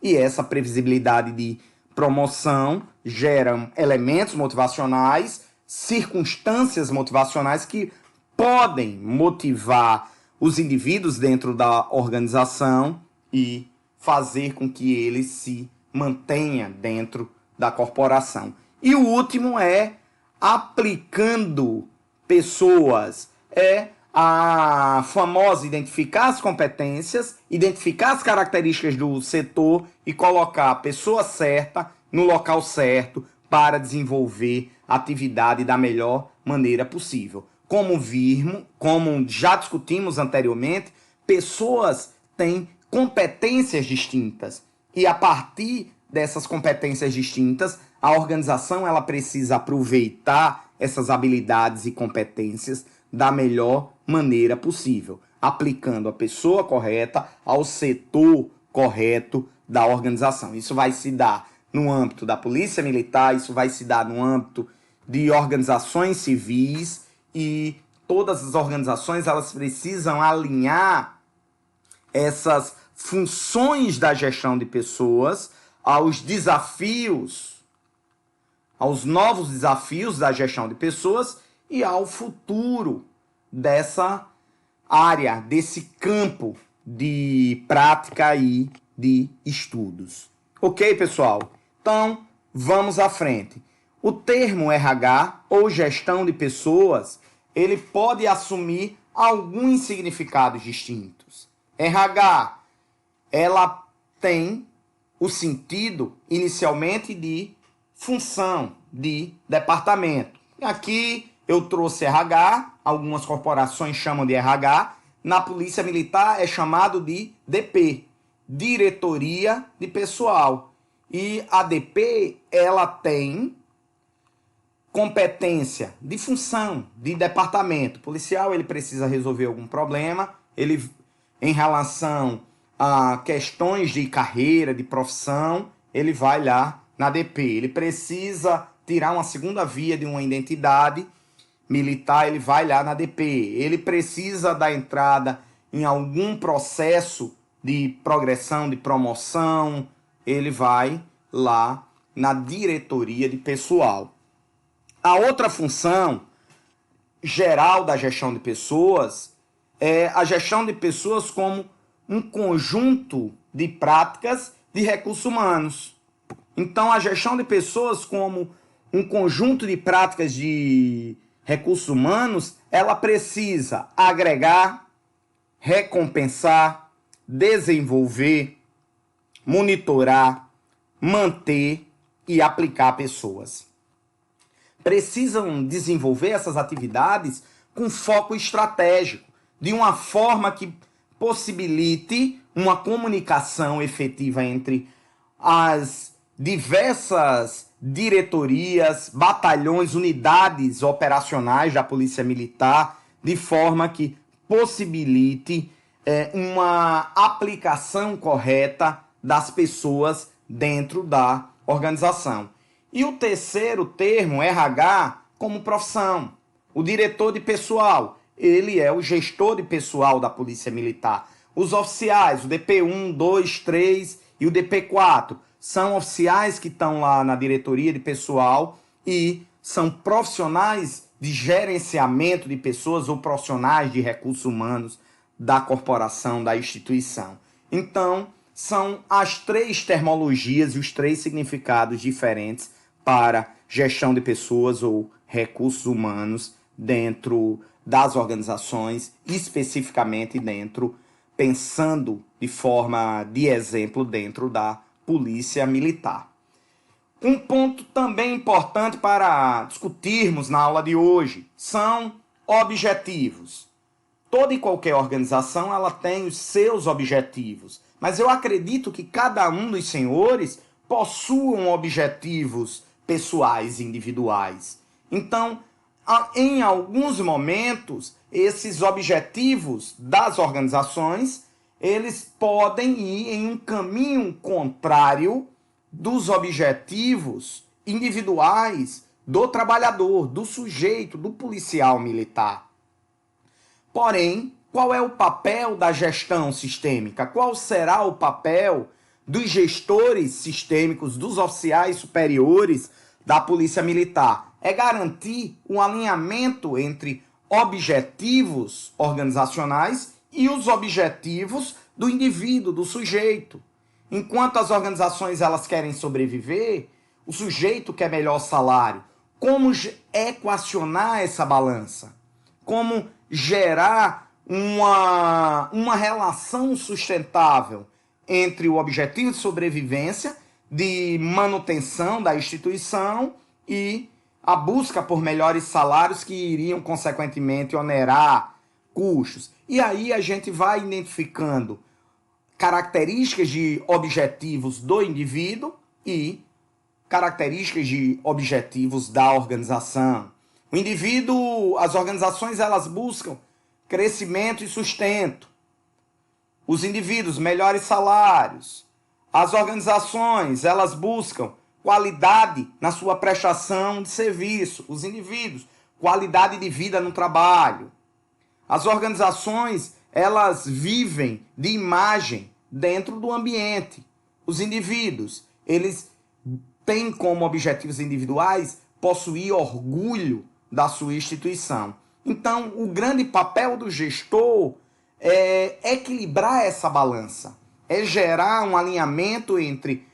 E essa previsibilidade de promoção gera elementos motivacionais, circunstâncias motivacionais que podem motivar os indivíduos dentro da organização e fazer com que ele se mantenha dentro da corporação. E o último é aplicando pessoas, é a famosa identificar as competências, identificar as características do setor e colocar a pessoa certa no local certo para desenvolver a atividade da melhor maneira possível. Como já discutimos anteriormente, pessoas têm competências distintas e a partir dessas competências distintas, a organização ela precisa aproveitar essas habilidades e competências da melhor maneira possível, aplicando a pessoa correta ao setor correto da organização. Isso vai se dar no âmbito da Polícia Militar, isso vai se dar no âmbito de organizações civis e todas as organizações elas precisam alinhar essas funções da gestão de pessoas aos desafios, aos novos desafios da gestão de pessoas e ao futuro dessa área, desse campo de prática e de estudos. Ok, pessoal? Então, vamos à frente. O termo RH ou gestão de pessoas, ele pode assumir alguns significados distintos. RH, ela tem o sentido inicialmente de função, de departamento. Aqui eu trouxe RH, algumas corporações chamam de RH, na Polícia Militar é chamado de DP, Diretoria de Pessoal. E a DP, ela tem competência de função, de departamento. O policial, ele precisa resolver algum problema, ele em relação a questões de carreira, de profissão, ele vai lá na DP. Ele precisa tirar uma segunda via de uma identidade militar, ele vai lá na DP. Ele precisa dar entrada em algum processo de progressão, de promoção, ele vai lá na diretoria de pessoal. A outra função geral da gestão de pessoas é a gestão de pessoas como um conjunto de práticas de recursos humanos. Então, a gestão de pessoas como um conjunto de práticas de recursos humanos, ela precisa agregar, recompensar, desenvolver, monitorar, manter e aplicar pessoas. Precisam desenvolver essas atividades com foco estratégico, de uma forma que possibilite uma comunicação efetiva entre as diversas diretorias, batalhões, unidades operacionais da Polícia Militar, de forma que possibilite uma aplicação correta das pessoas dentro da organização. E o terceiro termo, RH, como profissão. O diretor de pessoal, ele é o gestor de pessoal da Polícia Militar. Os oficiais, o DP1, 2, 3 e o DP4, são oficiais que estão lá na diretoria de pessoal e são profissionais de gerenciamento de pessoas ou profissionais de recursos humanos da corporação, da instituição. Então, são as três terminologias e os três significados diferentes para gestão de pessoas ou recursos humanos dentro das organizações, especificamente pensando de forma de exemplo dentro da Polícia Militar. Um ponto também importante para discutirmos na aula de hoje são objetivos. Toda e qualquer organização ela tem os seus objetivos, mas eu acredito que cada um dos senhores possuam objetivos pessoais e individuais. Então, em alguns momentos, esses objetivos das organizações, eles podem ir em um caminho contrário dos objetivos individuais do trabalhador, do sujeito, do policial militar. Porém, qual é o papel da gestão sistêmica? Qual será o papel dos gestores sistêmicos, dos oficiais superiores da Polícia Militar? É garantir um alinhamento entre objetivos organizacionais e os objetivos do indivíduo, do sujeito. Enquanto as organizações elas querem sobreviver, o sujeito quer melhor salário. Como equacionar essa balança? Como gerar uma relação sustentável entre o objetivo de sobrevivência, de manutenção da instituição e a busca por melhores salários que iriam, consequentemente, onerar custos. E aí a gente vai identificando características de objetivos do indivíduo e características de objetivos da organização. O indivíduo, as organizações, elas buscam crescimento e sustento. Os indivíduos, melhores salários. As organizações, elas buscam qualidade na sua prestação de serviço. Os indivíduos, qualidade de vida no trabalho. As organizações, elas vivem de imagem dentro do ambiente. Os indivíduos, eles têm como objetivos individuais possuir orgulho da sua instituição. Então, o grande papel do gestor é equilibrar essa balança, é gerar um alinhamento entre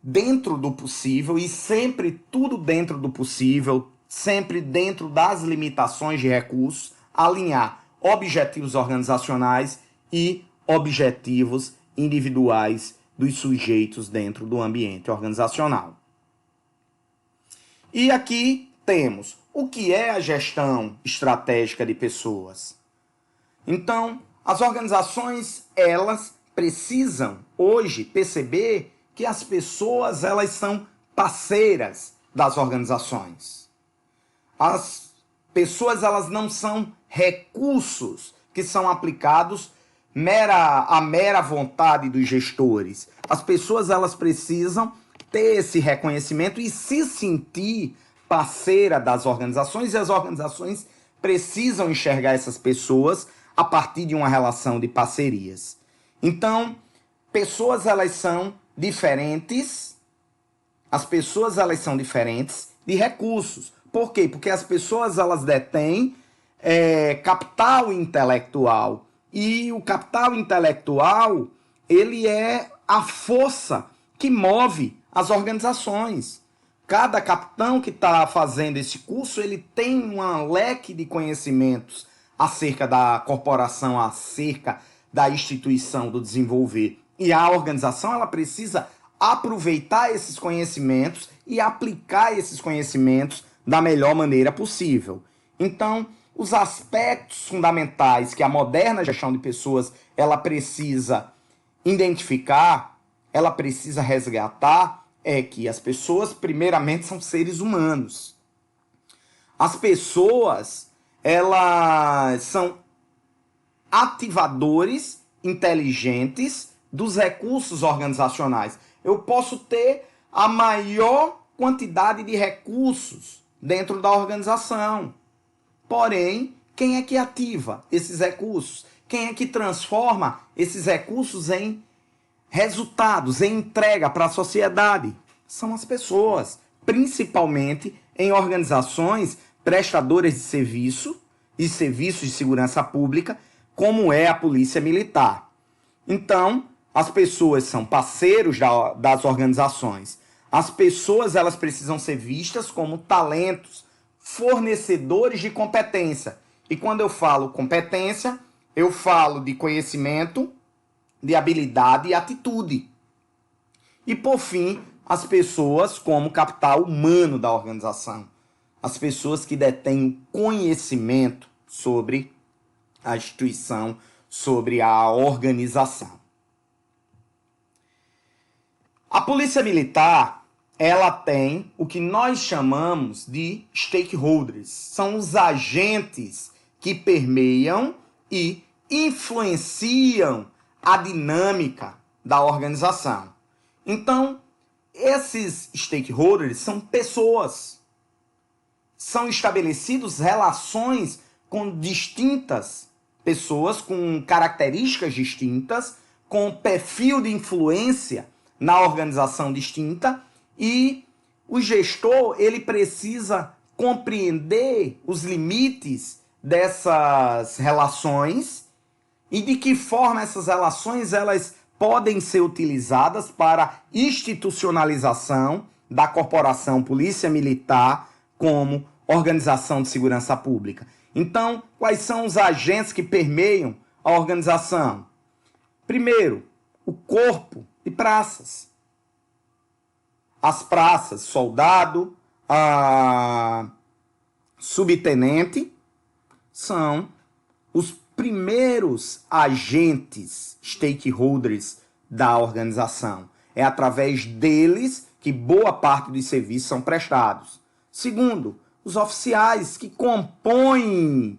dentro do possível e sempre tudo dentro do possível, sempre dentro das limitações de recursos, alinhar objetivos organizacionais e objetivos individuais dos sujeitos dentro do ambiente organizacional. E aqui temos o que é a gestão estratégica de pessoas. Então, as organizações, elas precisam hoje perceber que as pessoas, elas são parceiras das organizações. As pessoas, elas não são recursos que são aplicados à mera vontade dos gestores. As pessoas, elas precisam ter esse reconhecimento e se sentir parceira das organizações, e as organizações precisam enxergar essas pessoas a partir de uma relação de parcerias. Então, pessoas, elas são diferentes, as pessoas, elas são diferentes de recursos. Por quê? Porque as pessoas, elas detêm capital intelectual, e o capital intelectual, ele é a força que move as organizações. Cada capitão que está fazendo esse curso, ele tem um leque de conhecimentos acerca da corporação, acerca da instituição, do desenvolver. E a organização, ela precisa aproveitar esses conhecimentos e aplicar esses conhecimentos da melhor maneira possível. Então, os aspectos fundamentais que a moderna gestão de pessoas, ela precisa identificar, ela precisa resgatar, é que as pessoas, primeiramente, são seres humanos. As pessoas, elas são ativadores inteligentes dos recursos organizacionais. Eu posso ter a maior quantidade de recursos dentro da organização. Porém, quem é que ativa esses recursos? Quem é que transforma esses recursos em resultados, em entrega para a sociedade? São as pessoas, principalmente em organizações prestadoras de serviço e serviços de segurança pública, como é a Polícia Militar. Então, as pessoas são parceiros das organizações. As pessoas, elas precisam ser vistas como talentos, fornecedores de competência. E quando eu falo competência, eu falo de conhecimento, de habilidade e atitude. E, por fim, as pessoas como capital humano da organização. As pessoas que detêm conhecimento sobre a instituição, sobre a organização. A Polícia Militar, ela tem o que nós chamamos de stakeholders. São os agentes que permeiam e influenciam a dinâmica da organização. Então, esses stakeholders são pessoas. São estabelecidas relações com distintas pessoas, com características distintas, com perfil de influência na organização distinta, e o gestor, ele precisa compreender os limites dessas relações e de que forma essas relações, elas podem ser utilizadas para institucionalização da corporação Polícia Militar como organização de segurança pública. Então, quais são os agentes que permeiam a organização? Primeiro, o corpo de praças. As praças, soldado, subtenente, são os primeiros agentes, stakeholders da organização. É através deles que boa parte dos serviços são prestados. Segundo, os oficiais que compõem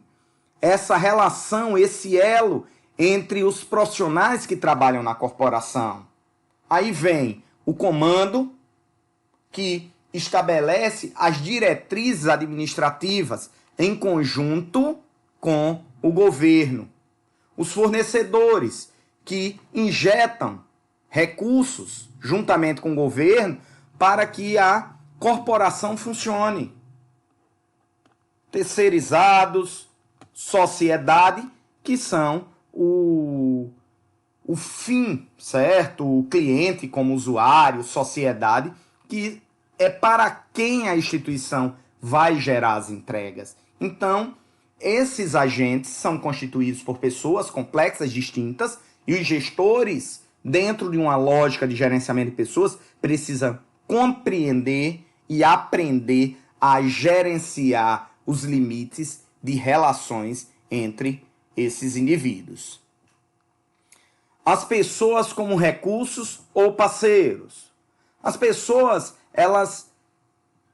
essa relação, esse elo entre os profissionais que trabalham na corporação. Aí vem o comando, que estabelece as diretrizes administrativas em conjunto com o governo. Os fornecedores, que injetam recursos juntamente com o governo para que a corporação funcione. Terceirizados, sociedade, que são o fim, certo? O cliente como usuário, sociedade, que é para quem a instituição vai gerar as entregas. Então, esses agentes são constituídos por pessoas complexas, distintas, e os gestores dentro de uma lógica de gerenciamento de pessoas, precisa compreender e aprender a gerenciar os limites de relações entre esses indivíduos. As pessoas como recursos ou parceiros. As pessoas, elas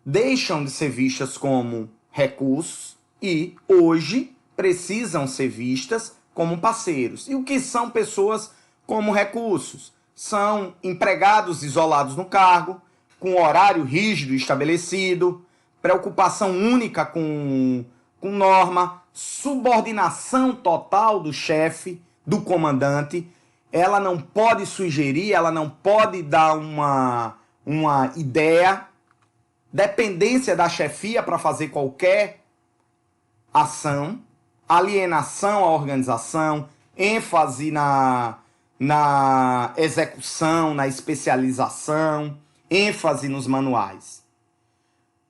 deixam de ser vistas como recursos e hoje precisam ser vistas como parceiros. E o que são pessoas como recursos? São empregados isolados no cargo, com horário rígido estabelecido, preocupação única com norma, subordinação total do chefe, do comandante. Ela não pode sugerir, ela não pode dar uma ideia, dependência da chefia para fazer qualquer ação, alienação à organização, ênfase na execução, na especialização, ênfase nos manuais.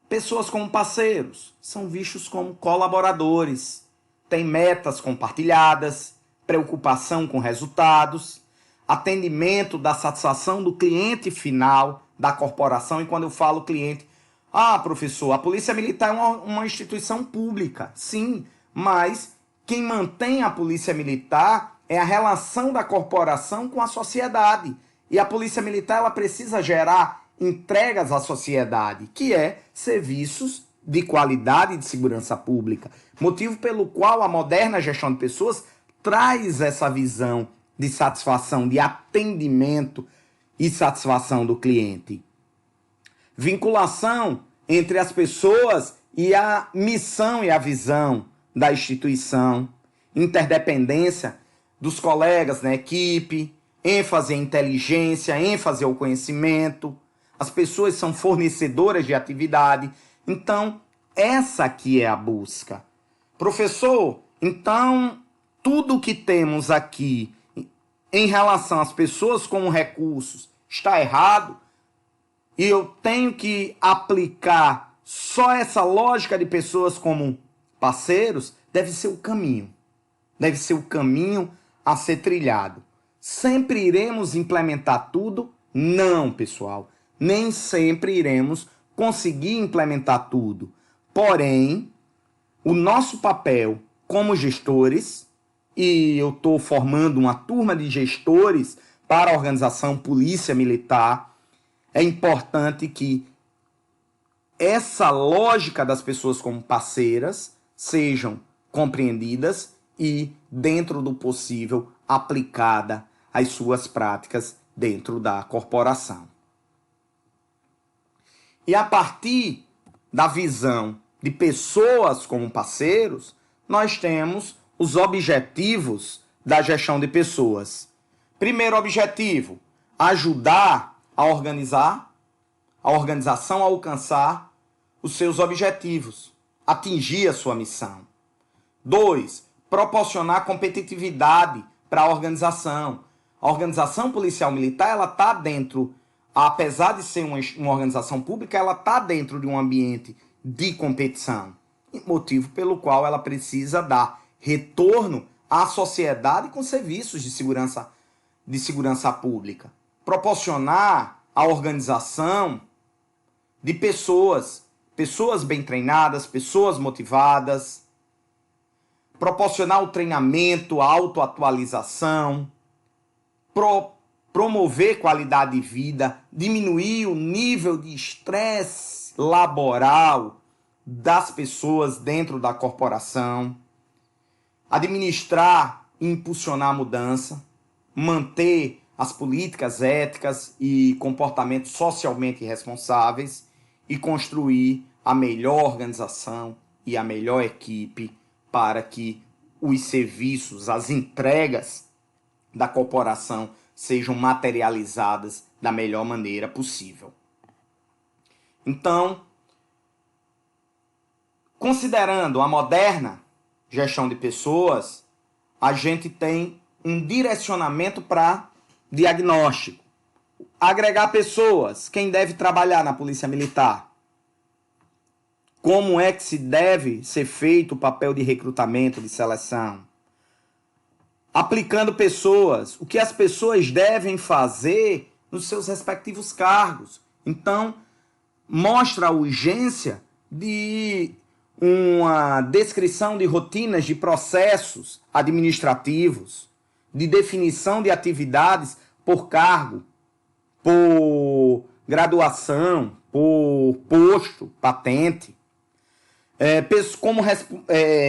Pessoas como parceiros são vistos como colaboradores, têm metas compartilhadas, preocupação com resultados, atendimento da satisfação do cliente final da corporação. E quando eu falo cliente, professor, a Polícia Militar é uma instituição pública. Sim, mas quem mantém a Polícia Militar é a relação da corporação com a sociedade. E a Polícia Militar, ela precisa gerar entregas à sociedade, que é serviços de qualidade e de segurança pública. Motivo pelo qual a moderna gestão de pessoas traz essa visão de satisfação, de atendimento e satisfação do cliente. Vinculação entre as pessoas e a missão e a visão da instituição. Interdependência dos colegas na equipe, ênfase em inteligência, ênfase ao conhecimento. As pessoas são fornecedoras de atividade. Então, essa aqui é a busca. Professor, então, tudo que temos aqui em relação às pessoas como recursos está errado? E eu tenho que aplicar só essa lógica de pessoas como parceiros? Deve ser o caminho. Deve ser o caminho a ser trilhado. Sempre iremos implementar tudo? Não, pessoal. Nem sempre iremos conseguir implementar tudo. Porém, o nosso papel como gestores, e eu estou formando uma turma de gestores para a organização Polícia Militar, é importante que essa lógica das pessoas como parceiras sejam compreendidas e, dentro do possível, aplicada às suas práticas dentro da corporação. E a partir da visão de pessoas como parceiros, nós temos os objetivos da gestão de pessoas. Primeiro objetivo, ajudar a organização a alcançar os seus objetivos, atingir a sua missão. 2, proporcionar competitividade para a organização. A organização policial militar, ela está dentro, apesar de ser uma organização pública, ela está dentro de um ambiente de competição, motivo pelo qual ela precisa dar retorno à sociedade com serviços de segurança pública. Proporcionar a organização de pessoas bem treinadas, pessoas motivadas, proporcionar o treinamento, a autoatualização, promover qualidade de vida, diminuir o nível de estresse laboral das pessoas dentro da corporação, administrar e impulsionar a mudança, manter as políticas éticas e comportamentos socialmente responsáveis e construir a melhor organização e a melhor equipe para que os serviços, as entregas da corporação sejam materializadas da melhor maneira possível. Então, considerando a moderna gestão de pessoas, a gente tem um direcionamento para diagnóstico. Agregar pessoas, quem deve trabalhar na Polícia Militar? Como é que se deve ser feito o papel de recrutamento, de seleção? aplicando pessoas, o que as pessoas devem fazer nos seus respectivos cargos. Então, mostra a urgência de uma descrição de rotinas de processos administrativos, de definição de atividades por cargo, por graduação, por posto, patente, como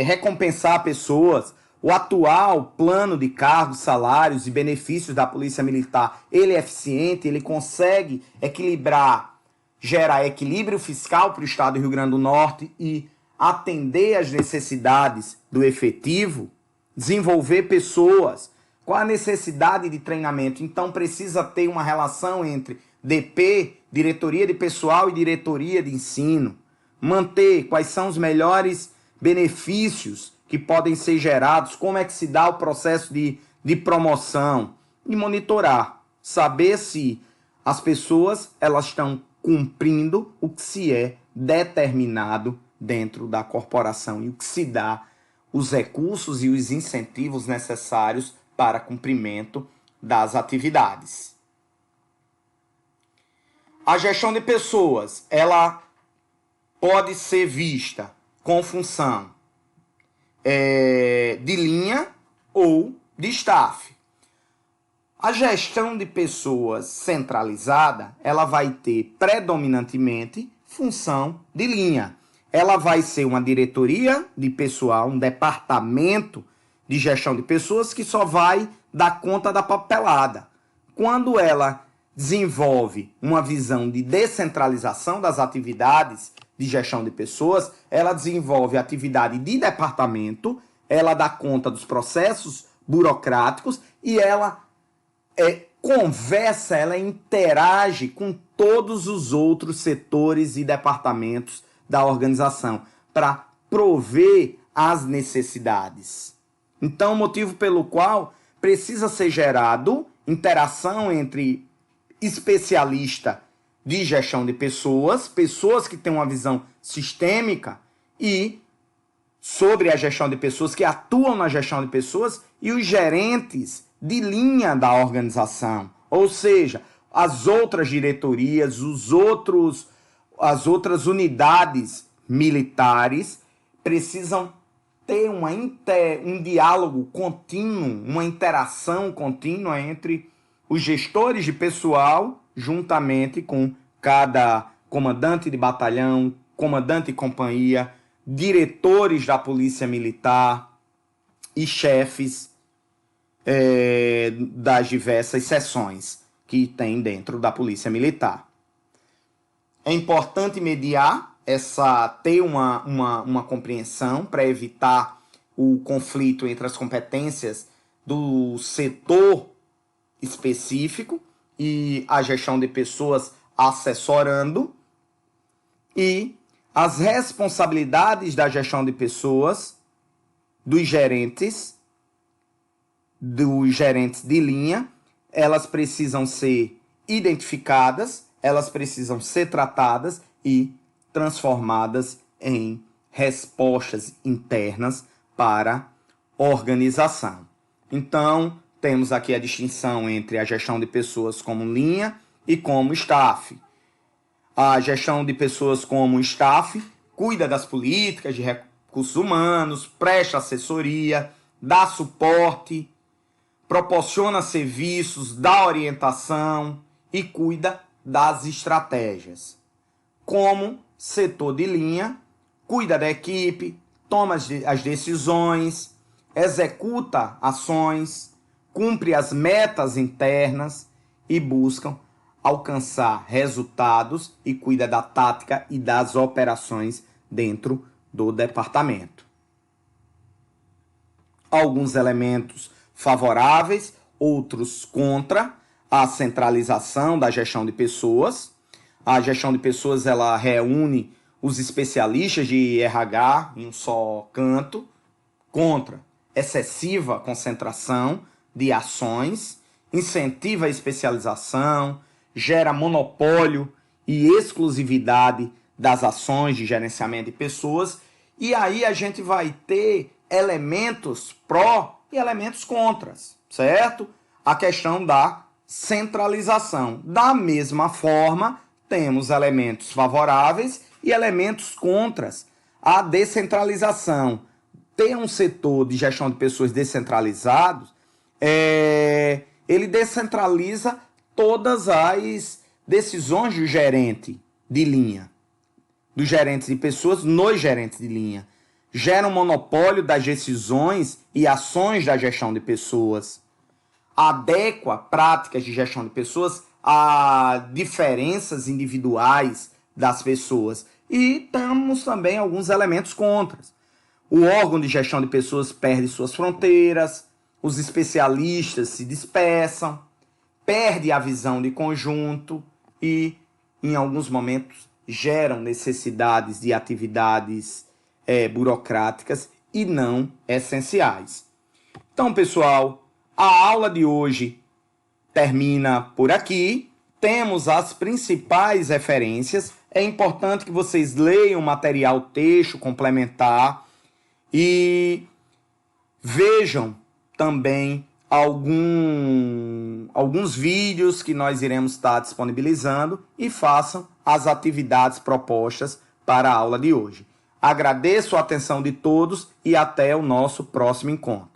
recompensar pessoas. O atual plano de cargos, salários e benefícios da Polícia Militar, ele é eficiente, ele consegue gerar equilíbrio fiscal para o Estado do Rio Grande do Norte e atender às necessidades do efetivo, desenvolver pessoas. Qual a necessidade de treinamento? Então precisa ter uma relação entre DP, diretoria de pessoal, e diretoria de ensino. Manter quais são os melhores benefícios que podem ser gerados, como é que se dá o processo de promoção e monitorar, saber se as pessoas elas estão cumprindo o que se é determinado dentro da corporação e o que se dá os recursos e os incentivos necessários para cumprimento das atividades. A gestão de pessoas, ela pode ser vista com função de linha ou de staff. A gestão de pessoas centralizada, ela vai ter predominantemente função de linha. Ela vai ser uma diretoria de pessoal, um departamento de gestão de pessoas que só vai dar conta da papelada. Quando ela desenvolve uma visão de descentralização das atividades de gestão de pessoas, ela desenvolve atividade de departamento, ela dá conta dos processos burocráticos e ela conversa, ela interage com todos os outros setores e departamentos da organização para prover as necessidades. Então, o motivo pelo qual precisa ser gerado interação entre especialista de gestão de pessoas, pessoas que têm uma visão sistêmica e sobre a gestão de pessoas, que atuam na gestão de pessoas, e os gerentes de linha da organização, ou seja, as outras diretorias, as outras unidades militares precisam ter um diálogo contínuo, uma interação contínua entre os gestores de pessoal, juntamente com cada comandante de batalhão, comandante de companhia, diretores da Polícia Militar e chefes das diversas seções que tem dentro da Polícia Militar. É importante mediar, ter uma compreensão para evitar o conflito entre as competências do setor específico e a gestão de pessoas assessorando, e as responsabilidades da gestão de pessoas dos gerentes de linha, elas precisam ser identificadas, elas precisam ser tratadas e transformadas em respostas internas para a organização. Então, temos aqui a distinção entre a gestão de pessoas como linha e como staff. A gestão de pessoas como staff cuida das políticas de recursos humanos, presta assessoria, dá suporte, proporciona serviços, dá orientação e cuida das estratégias. Como setor de linha, cuida da equipe, toma as decisões, executa ações, cumpre as metas internas e buscam alcançar resultados e cuida da tática e das operações dentro do departamento. Alguns elementos favoráveis, outros contra a centralização da gestão de pessoas. A gestão de pessoas ela reúne os especialistas de RH em um só canto, contra excessiva concentração de ações, incentiva a especialização, gera monopólio e exclusividade das ações de gerenciamento de pessoas, e aí a gente vai ter elementos pró e elementos contras, certo? A questão da centralização. Da mesma forma, temos elementos favoráveis e elementos contras. A descentralização. Ter um setor de gestão de pessoas descentralizado, ele descentraliza todas as decisões do gerente de linha, dos gerentes de pessoas nos gerentes de linha. Gera um monopólio das decisões e ações da gestão de pessoas. Adequa práticas de gestão de pessoas a diferenças individuais das pessoas. E temos também alguns elementos contras. O órgão de gestão de pessoas perde suas fronteiras, os especialistas se dispersam, perde a visão de conjunto e, em alguns momentos, geram necessidades de atividades burocráticas e não essenciais. Então, pessoal, a aula de hoje termina por aqui. Temos as principais referências. É importante que vocês leiam o material texto complementar e vejam também alguns vídeos que nós iremos estar disponibilizando e façam as atividades propostas para a aula de hoje. Agradeço a atenção de todos e até o nosso próximo encontro.